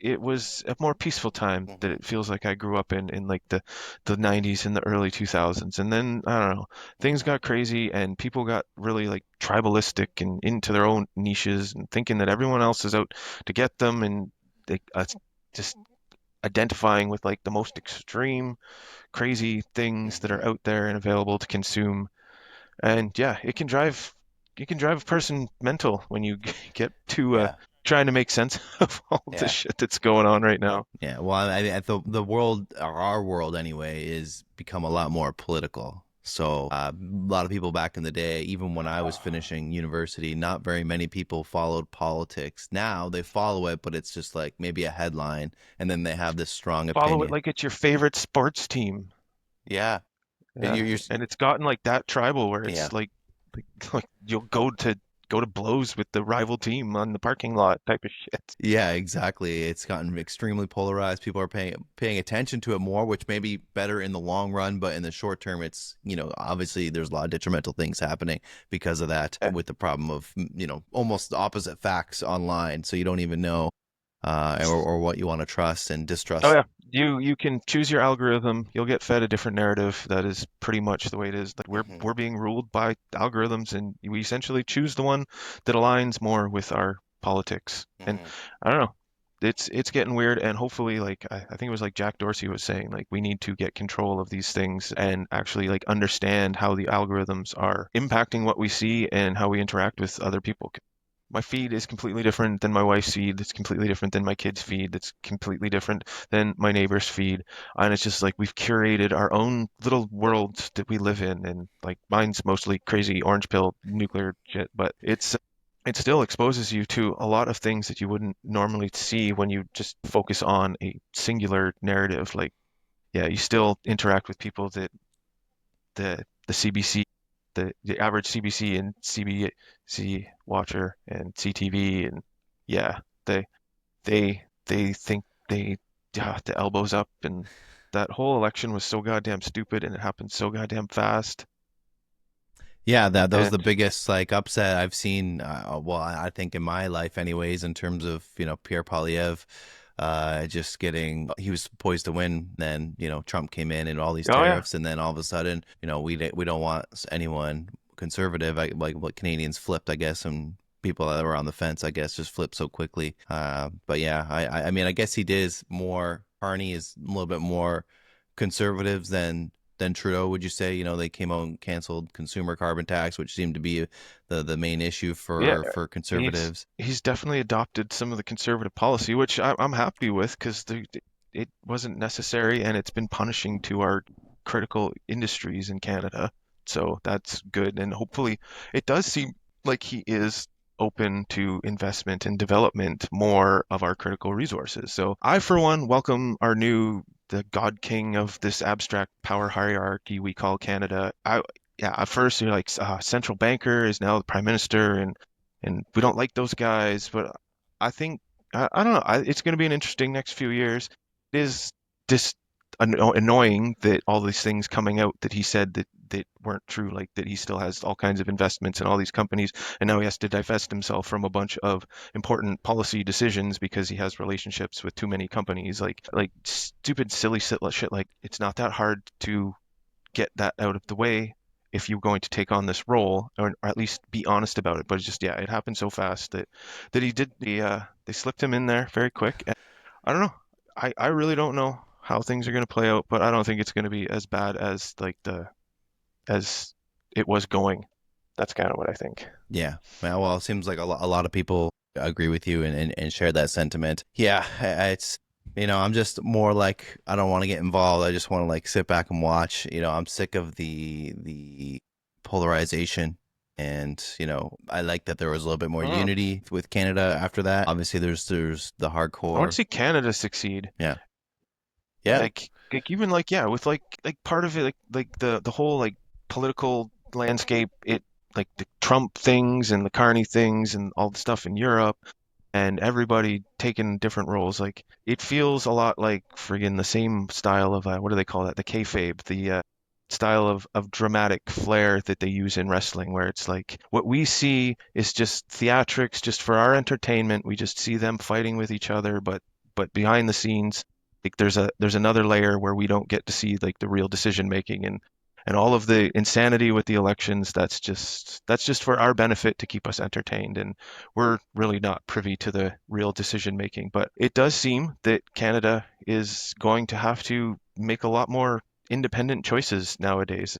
It was a more peaceful time that Hmm. it feels like I grew up in like the 90s and the early 2000s. And then I don't know, things Hmm. got crazy and people got really like tribalistic and into their own niches and thinking that everyone else is out to get them and they just identifying with like the most extreme crazy things that Hmm. are out there and available to consume. And yeah, it can drive a person mental when you get to Yeah. trying to make sense of all the Yeah. shit that's going on right now. Yeah, well, the world, or our world anyway, is become a lot more political. So a lot of people back in the day, even when I was finishing university, not very many people followed politics. Now they follow it, but it's just like maybe a headline, and then they have this strong Follow it opinion. like it's your favorite sports team. Yeah, and Yeah, and it's gotten like that tribal where yeah. it's like you'll go to blows with the rival team on the parking lot type of shit. Yeah, exactly. It's gotten extremely polarized. People are paying attention to it more, which may be better in the long run, but in the short term, it's, obviously there's a lot of detrimental things happening because of that, Yeah, with the problem of, almost opposite facts online. So you don't even know. or what you want to trust and Oh distrust. yeah, you can choose your algorithm. You'll get fed a different narrative. That is pretty much the way it is. Like Hmm. we're being ruled by algorithms, and we essentially choose the one that aligns more with our politics. And Hmm. I don't know, it's getting weird. And hopefully, like I think it was like Jack Dorsey was saying, like we need to get control of these things and actually like understand how the algorithms are impacting what we see and how we interact with other people. My feed is completely different than my wife's feed. It's completely different than my kid's feed. It's completely different than my neighbor's feed. And it's just like we've curated our own little world that we live in. And like mine's mostly crazy orange pill nuclear shit, but it still exposes you to a lot of things that you wouldn't normally see when you just focus on a singular narrative. Like, yeah, you still interact with people that the CBC, the average CBC and CBC watcher and CTV, and yeah, they think the elbows up, and that whole election was so goddamn stupid and it happened so goddamn fast. Yeah, that was the And biggest like upset I've seen. Well, I think in my life, anyways, in terms of Pierre Polyev, just getting he was poised to win. Then Trump came in and all these oh yeah, tariffs, and then all of a sudden, we don't want anyone conservative. Like what Canadians flipped, I guess, and people that were on the fence, I guess, just flipped so quickly. But yeah, I mean, I guess he did more. Carney is a little bit more conservatives than Trudeau, would you say? They came out and canceled consumer carbon tax, which seemed to be the main issue yeah. for He's conservatives. he's definitely adopted some of the conservative policy, which I'm happy with because it wasn't necessary and it's been punishing to our critical industries in Canada. So that's good, and hopefully it does seem like he is open to investment and development more of our critical resources. So I, for one, welcome the God King of this abstract power hierarchy we call Canada. Yeah, at first you're like central banker is now the prime minister, and we don't like those guys. But I think I don't know. It's going to be an interesting next few years. It is just annoying that all these things coming out that he said that weren't true, like that he still has all kinds of investments in all these companies, and now he has to divest himself from a bunch of important policy decisions because he has relationships with too many companies. Like stupid, silly shit. Like it's not that hard to get that out of the way if you're going to take on this role, or at least be honest about it. But it's just, yeah, it happened so fast that he did they slipped him in there very quick. And I don't know. I really don't know how things are going to play out, but I don't think it's going to be as bad as as it was going. That's kind of what I think. Yeah. Well, it seems like a lot of people agree with you and share that sentiment. Yeah, it's I'm just more like I don't want to get involved. I just want to like sit back and watch. I'm sick of the polarization. And I like that there was a little bit more Mm. unity with Canada after that. Obviously, there's the I want to hardcore. see Canada succeed. Yeah, yeah, Like even like yeah, with like part of it like the whole like political landscape, it like the Trump things and the Carney things and all the stuff in Europe and everybody taking different roles. Like it feels a lot like friggin' the same style of what do they call that? The kayfabe, the style of dramatic flair that they use in wrestling, where it's like what we see is just theatrics, just for our entertainment. We just see them fighting with each other, but behind the scenes, like there's another layer where we don't get to see like the real decision making and all of the insanity with the elections. That's just for our benefit to keep us entertained, and we're really not privy to the real decision making. But it does seem that Canada is going to have to make a lot more independent choices nowadays,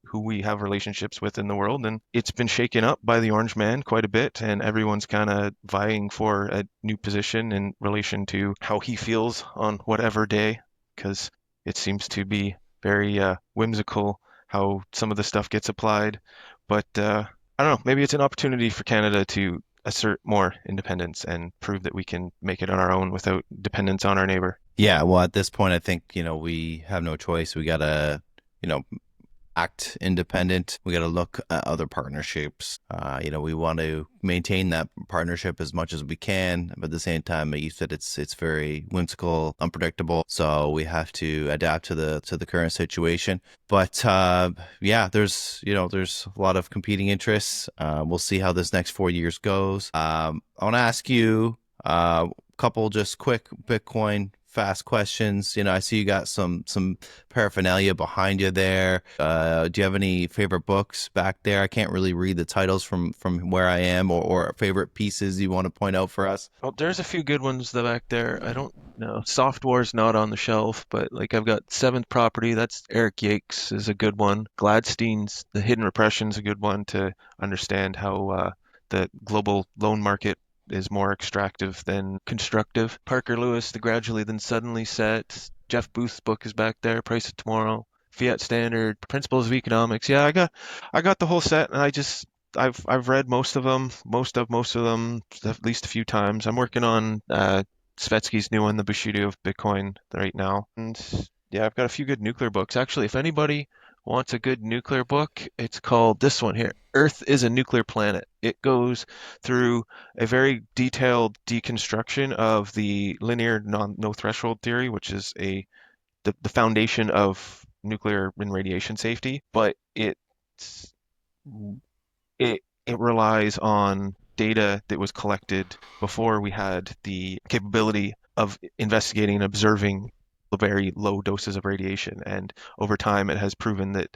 who we have relationships with in the world. And it's been shaken up by the Orange Man quite a bit, and everyone's kind of vying for a new position in relation to how he feels on whatever day, because it seems to be very whimsical how some of the stuff gets applied. But I don't know, maybe it's an opportunity for Canada to assert more independence and prove that we can make it on our own without dependence on our neighbor. yeah. Well, at this point, I think we have no choice. We gotta you know act independent. We got to look at other partnerships. We want to maintain that partnership as much as we can, but at the same time, you said it's very whimsical, unpredictable. So we have to adapt to the current situation. But yeah, there's a lot of competing interests. We'll see how this next 4 years goes. I want to ask you. couple just quick Bitcoin fast questions. I see you got some paraphernalia behind you there. Do you have any favorite books back there? I can't really read the titles from where I am, or favorite pieces you want to point out for us. Oh, there's a few good ones though back there. I don't know. Soft War's not on the shelf, but like I've got Seventh Property. That's Eric Yates is a good one. Gladstein's The Hidden Repression's a good one to understand how the global loan market is more extractive than constructive. Parker Lewis, The Gradually Then Suddenly Set. Jeff Booth's book is back there. Price of Tomorrow. Fiat Standard, Principles of Economics. Yeah, I got the whole set, and I've read most of them at least a few times. I'm working on Svetsky's new one, The Bushido of Bitcoin, right now. And yeah, I've got a few good nuclear books. Actually, if anybody wants a good nuclear book, it's called this one here, Earth is a Nuclear Planet. It goes through a very detailed deconstruction of the linear no threshold theory, which is the foundation of nuclear and radiation safety, but it relies on data that was collected before we had the capability of investigating and observing very low doses of radiation. And over time, it has proven that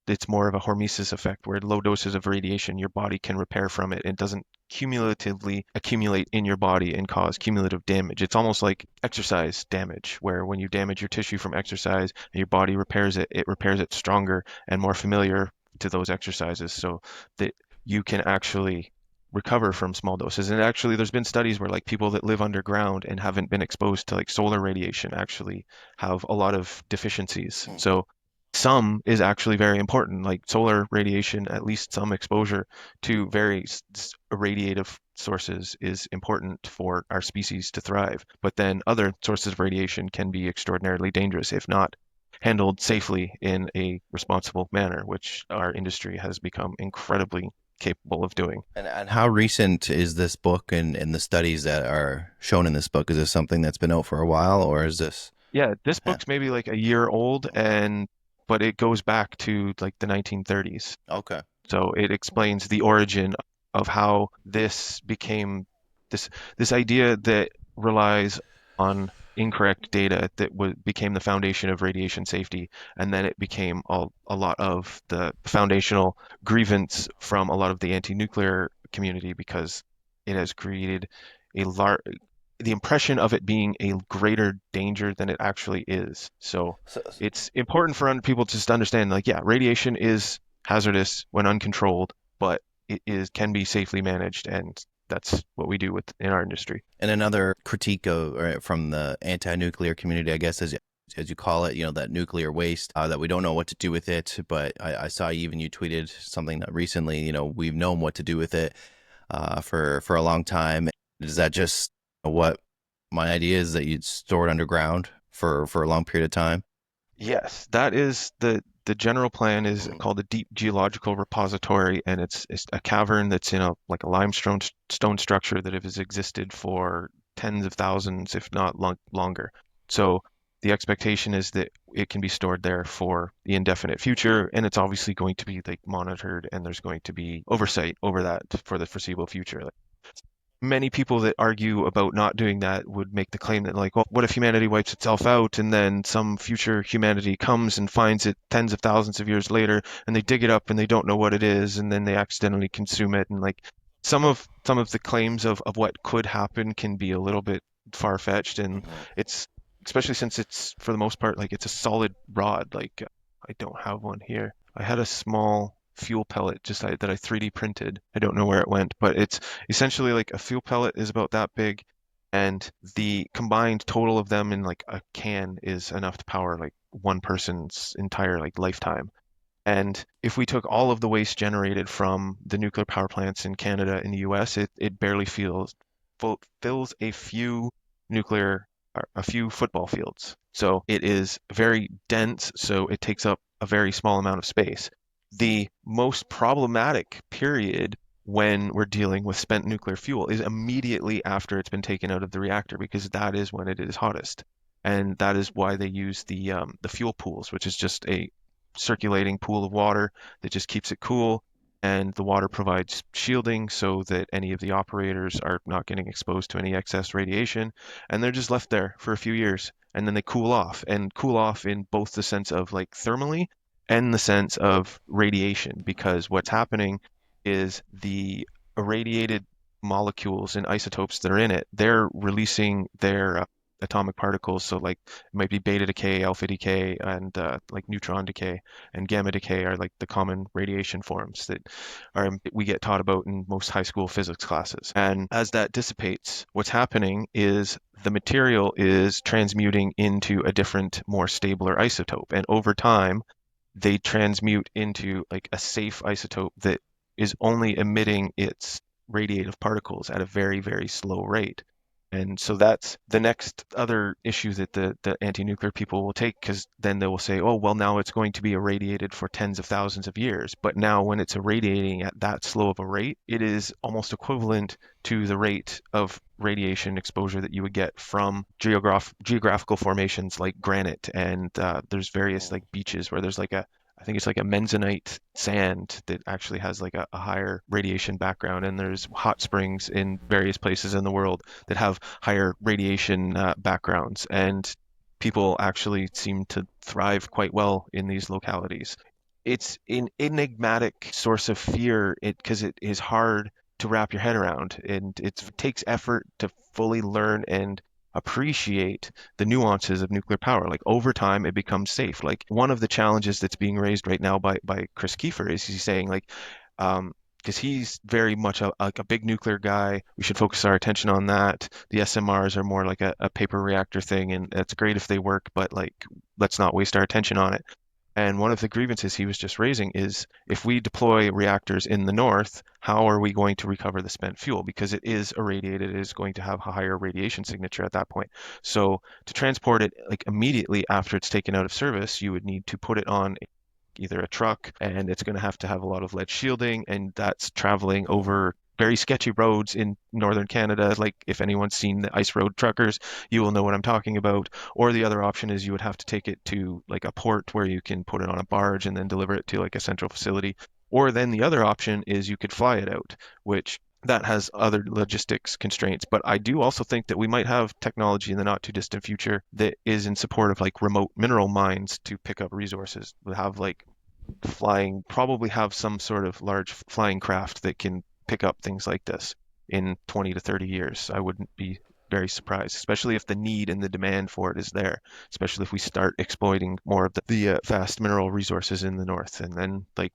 it's more of a hormesis effect where low doses of radiation, your body can repair from it. It doesn't cumulatively accumulate in your body and cause cumulative damage. It's almost like exercise damage, where when you damage your tissue from exercise and your body repairs it, it repairs it stronger and more familiar to those exercises so that you can actually recover from small doses. And actually, there's been studies where like people that live underground and haven't been exposed to like solar radiation actually have a lot of deficiencies. Hmm. So some is actually very important, like solar radiation, at least some exposure to very irradiative sources is important for our species to thrive. But then other sources of radiation can be extraordinarily dangerous if not handled safely in a responsible manner, which our industry has become incredibly capable of doing. And how recent is this book and the studies that are shown in this book? Is this something that's been out for a while, or is this? Yeah, this Huh. book's maybe like a year old, and but it goes back to like the 1930s. Okay. So it explains the origin of how this became this this idea that relies on incorrect data that became the foundation of radiation safety, and then it became a lot of the foundational grievance from a lot of the anti-nuclear community because it has created a large the impression of it being a greater danger than it actually is. So So, it's important for people to just understand, like, yeah, radiation is hazardous when uncontrolled, but it is can be safely managed, and that's what we do in our industry. and another critique of from the anti-nuclear community, I guess, as you call it, that nuclear waste, that we don't know what to do with it. But I saw even you tweeted something that recently. We've known what to do with it for a long time. Is that just what my idea is, that you'd store it underground for a long period of time? Yes, that is the general plan is Mhm. called a deep geological repository, and it's a cavern that's in a like a limestone stone structure that has existed for tens of thousands, if not longer. So the expectation is that it can be stored there for the indefinite future, and it's obviously going to be like monitored, and there's going to be oversight over that for the foreseeable future. Like, many people that argue about not doing that would make the claim that like, well, what if humanity wipes itself out and then some future humanity comes and finds it tens of thousands of years later and they dig it up and they don't know what it is and then they accidentally consume it, and like some of the claims of what could happen can be a little bit far-fetched, and Mhm. it's especially since it's for the most part like it's a solid rod. Like I don't have one here. I had a small fuel pellet that I 3D printed. I don't know where it went, but it's essentially like a fuel pellet is about that big, and the combined total of them in like a can is enough to power like one person's entire like lifetime. And if we took all of the waste generated from the nuclear power plants in Canada and the US, it barely fills a few nuclear or a few football fields. So it is very dense, so it takes up a very small amount of space. The most problematic period when we're dealing with spent nuclear fuel is immediately after it's been taken out of the reactor because that is when it is hottest. And that is why they use the fuel pools, which is just a circulating pool of water that just keeps it cool. and the water provides shielding so that any of the operators are not getting exposed to any excess radiation, and they're just left there for a few years, and then they cool off in both the sense of like thermally and the sense of radiation, because what's happening is the irradiated molecules and isotopes that are in it, they're releasing their atomic particles. So like it might be beta decay, alpha decay, and like neutron decay and gamma decay are like the common radiation forms that are we get taught about in most high school physics classes. And as that dissipates, what's happening is the material is transmuting into a different, more stabler isotope. And over time, they transmute into like a safe isotope that is only emitting its radiative particles at a very, very slow rate. And so that's the next other issue that the anti-nuclear people will take, because then they will say, oh, well, now it's going to be irradiated for tens of thousands of years. But now when it's irradiating at that slow of a rate, it is almost equivalent to the rate of radiation exposure that you would get from geographical formations like granite. And there's various like beaches where there's like I think it's like a Menzonite sand that actually has like a higher radiation background. And there's hot springs in various places in the world that have higher radiation backgrounds. And people actually seem to thrive quite well in these localities. It's an enigmatic source of fear because it is hard to wrap your head around, and it takes effort to fully learn and appreciate the nuances of nuclear power. Like over time, it becomes safe. Like one of the challenges that's being raised right now by Chris Kiefer is he's saying like, because he's very much like a big nuclear guy. We should focus our attention on that. The SMRs are more like a paper reactor thing, and it's great if they work, but like let's not waste our attention on it. And one of the grievances he was just raising is if we deploy reactors in the north, how are we going to recover the spent fuel? Because it is irradiated, it is going to have a higher radiation signature at that point. So to transport it like immediately after it's taken out of service, you would need to put it on either a truck, and it's going to have a lot of lead shielding, and that's traveling over very sketchy roads in northern Canada. Like if anyone's seen the ice road truckers, you will know what I'm talking about. Or the other option is you would have to take it to like a port where you can put it on a barge and then deliver it to like a central facility. Or then the other option is you could fly it out, which that has other logistics constraints. But I do also think that we might have technology in the not too distant future that is in support of like remote mineral mines to pick up resources. We have like flying, probably have some sort of large flying craft that can pick up things like this in 20 to 30 years. I wouldn't be very surprised, especially if the need and the demand for it is there, especially if we start exploiting more of the vast mineral resources in the north. And then, like,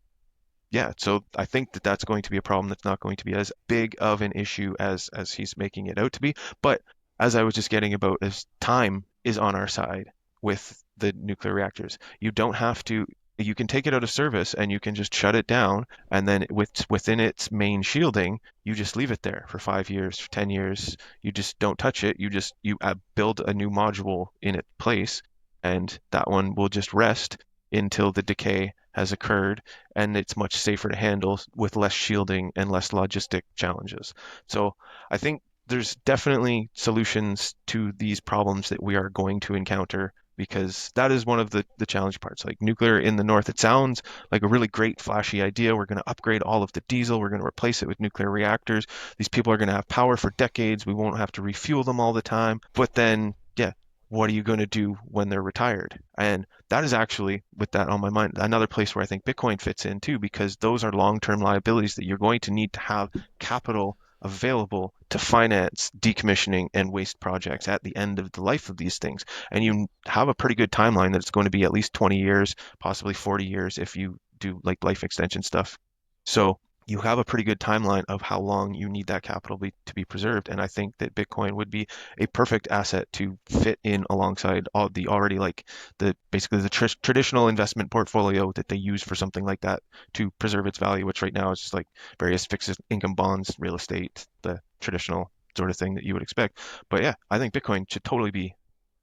yeah, so I think that that's going to be a problem that's not going to be as big of an issue as he's making it out to be. But as I was just getting about, is time is on our side with the nuclear reactors. You don't have to. You can take it out of service and you can just shut it down, and then within its main shielding, you just leave it there for 5 years, for 10 years. You just don't touch it. You build a new module in its place, and that one will just rest until the decay has occurred, and it's much safer to handle with less shielding and less logistic challenges. So I think there's definitely solutions to these problems that we are going to encounter, because that is one of the challenge parts. Like nuclear in the north, it sounds like a really great flashy idea. We're going to upgrade all of the diesel. We're going to replace it with nuclear reactors. These people are going to have power for decades. We won't have to refuel them all the time. But then, yeah, what are you going to do when they're retired? And that is actually, with that on my mind, another place where I think Bitcoin fits in too, because those are long-term liabilities that you're going to need to have capital available to finance decommissioning and waste projects at the end of the life of these things. And you have a pretty good timeline that it's going to be at least 20 years, possibly 40 years if you do like life extension stuff. So you have a pretty good timeline of how long you need that capital to be preserved. And I think that Bitcoin would be a perfect asset to fit in alongside all the already like the basically the traditional investment portfolio that they use for something like that to preserve its value, which right now is just like various fixed income bonds, real estate, the traditional sort of thing that you would expect. But yeah, I think Bitcoin should totally be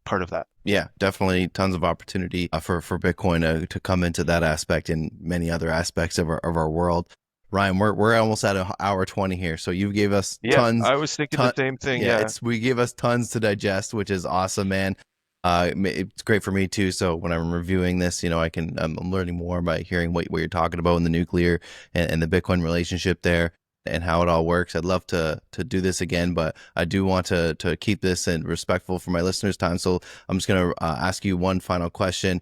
part of that. Yeah, definitely tons of opportunity for Bitcoin to come into that aspect and many other aspects of our world. Ryan, we're almost at an hour 20 here, so you gave us Yeah, tons, I was thinking the ton. same thing. Yeah, Yeah. it's we gave us tons to digest, which is awesome, man. It's great for me too. So when I'm reviewing this, I'm learning more by hearing what you're talking about in the nuclear and the Bitcoin relationship there and how it all works. I'd love to do this again, but I do want to keep this and respectful for my listeners' time. So I'm just gonna ask you one final question.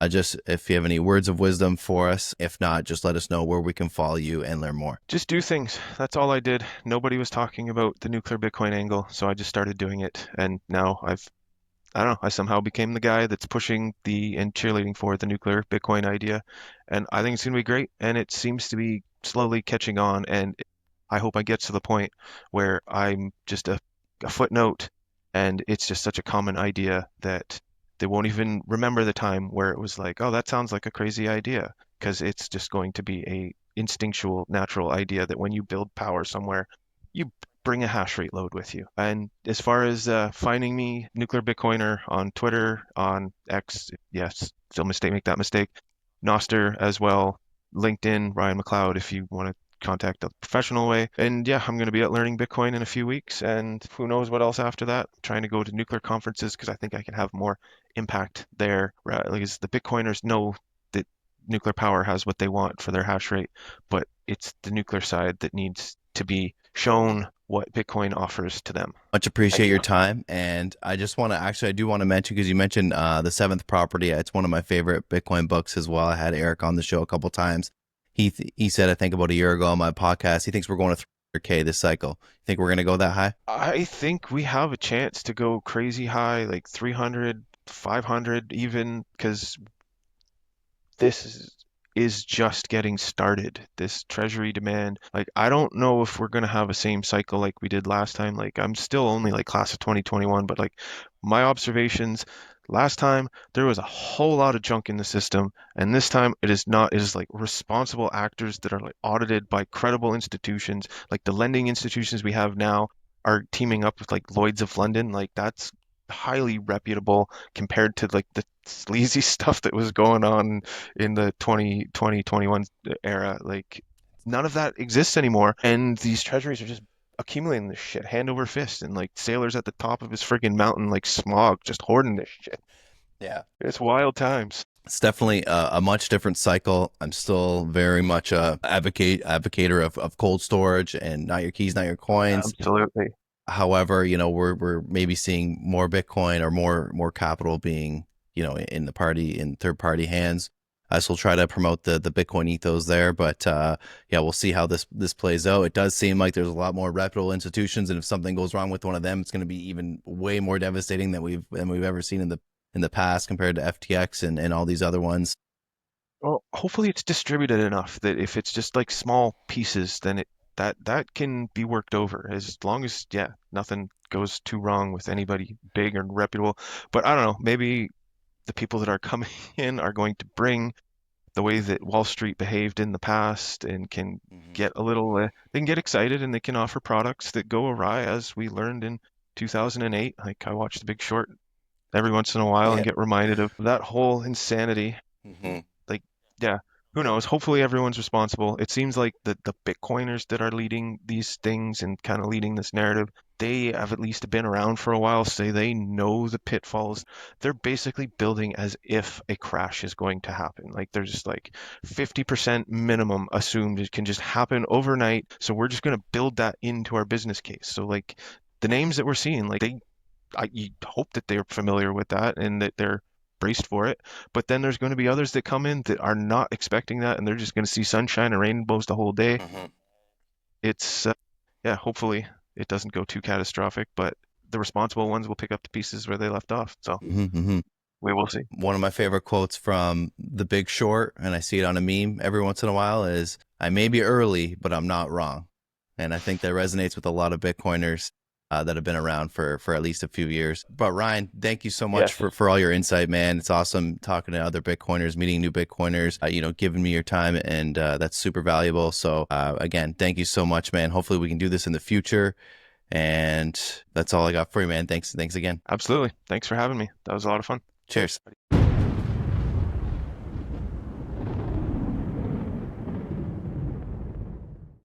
Just if you have any words of wisdom for us. If not, just let us know where we can follow you and learn more. Just do things. That's all I did. Nobody was talking about the nuclear Bitcoin angle, so I just started doing it. And now I don't know, I somehow became the guy that's pushing the and cheerleading for the nuclear Bitcoin idea. And I think it's going to be great. And it seems to be slowly catching on. And I hope I get to the point where I'm just a footnote and it's just such a common idea that they won't even remember the time where it was like, oh, that sounds like a crazy idea. Because it's just going to be a instinctual, natural idea that when you build power somewhere, you bring a hash rate load with you. And as far as finding me, Nuclear Bitcoiner on Twitter, on X, yes, still make that mistake. Noster as well, LinkedIn, Ryan McLeod, if you want to contact a professional way. And yeah, I'm going to be at Learning Bitcoin in a few weeks, and who knows what else after that. I'm trying to go to nuclear conferences because I think I can have more impact there. Right? Because the Bitcoiners know that nuclear power has what they want for their hash rate, but it's the nuclear side that needs to be shown what Bitcoin offers to them. Much appreciate Thank your you. time. And I just want to I do want to mention because you mentioned the seventh property. It's one of my favorite Bitcoin books as well. I had Eric on the show a couple times. He said, I think about a year ago on my podcast, he thinks we're going to 300K this cycle. You think we're going to go that high? I think we have a chance to go crazy high, like 300, 500 even, because this is just getting started. This treasury demand, like I don't know if we're gonna have a same cycle like we did last time. Like I'm still only like class of 2021, but like my observations last time there was a whole lot of junk in the system, and this time it is not. It is like responsible actors that are like audited by credible institutions. Like the lending institutions we have now are teaming up with like Lloyd's of London. Like that's highly reputable compared to like the sleazy stuff that was going on in the 2021 era. Like none of that exists anymore, and these treasuries are just accumulating this shit hand over fist, and like sailors at the top of his friggin' mountain, like smog, just hoarding this shit. Yeah. It's wild times. It's definitely a much different cycle. I'm still very much a advocator of cold storage and not your keys, not your coins. Absolutely. However, we're maybe seeing more Bitcoin or more capital being, in the party in third party hands. So we'll try to promote the Bitcoin ethos there, but yeah, we'll see how this plays out. It does seem like there's a lot more reputable institutions, and if something goes wrong with one of them, it's going to be even way more devastating than we've ever seen in the past compared to FTX and all these other ones. Well, hopefully it's distributed enough that if it's just like small pieces, then that can be worked over as long as yeah, nothing goes too wrong with anybody big or reputable. But I don't know, maybe the people that are coming in are going to bring the way that Wall Street behaved in the past and can Hmm. get a little, they can get excited and they can offer products that go awry, as we learned in 2008. Like I watch The Big Short every once in a while and Yeah. get reminded of that whole insanity. Hmm. Like, yeah, who knows? Hopefully everyone's responsible. It seems like the Bitcoiners that are leading these things and kind of leading this narrative, they have at least been around for a while, so they know the pitfalls. They're basically building as if a crash is going to happen. Like they're just like 50% minimum assumed it can just happen overnight. So we're just going to build that into our business case. So like the names that we're seeing, like you hope that they're familiar with that and that they're braced for it. But then there's going to be others that come in that are not expecting that, and they're just going to see sunshine and rainbows the whole day. Hmm. It's yeah, hopefully it doesn't go too catastrophic, but the responsible ones will pick up the pieces where they left off. So Hmm. Hmm. we will see. One of my favorite quotes from The Big Short, and I see it on a meme every once in a while, is I may be early, but I'm not wrong. And I think that resonates with a lot of Bitcoiners that have been around for at least a few years. But Ryan, thank you so much Yes, for all your insight, man. It's awesome talking to other Bitcoiners, meeting new Bitcoiners, giving me your time, and that's super valuable. So again, thank you so much, man. Hopefully we can do this in the future. And that's all I got for you, man. Thanks again. absolutely. Thanks for having me. That was a lot of fun. Cheers.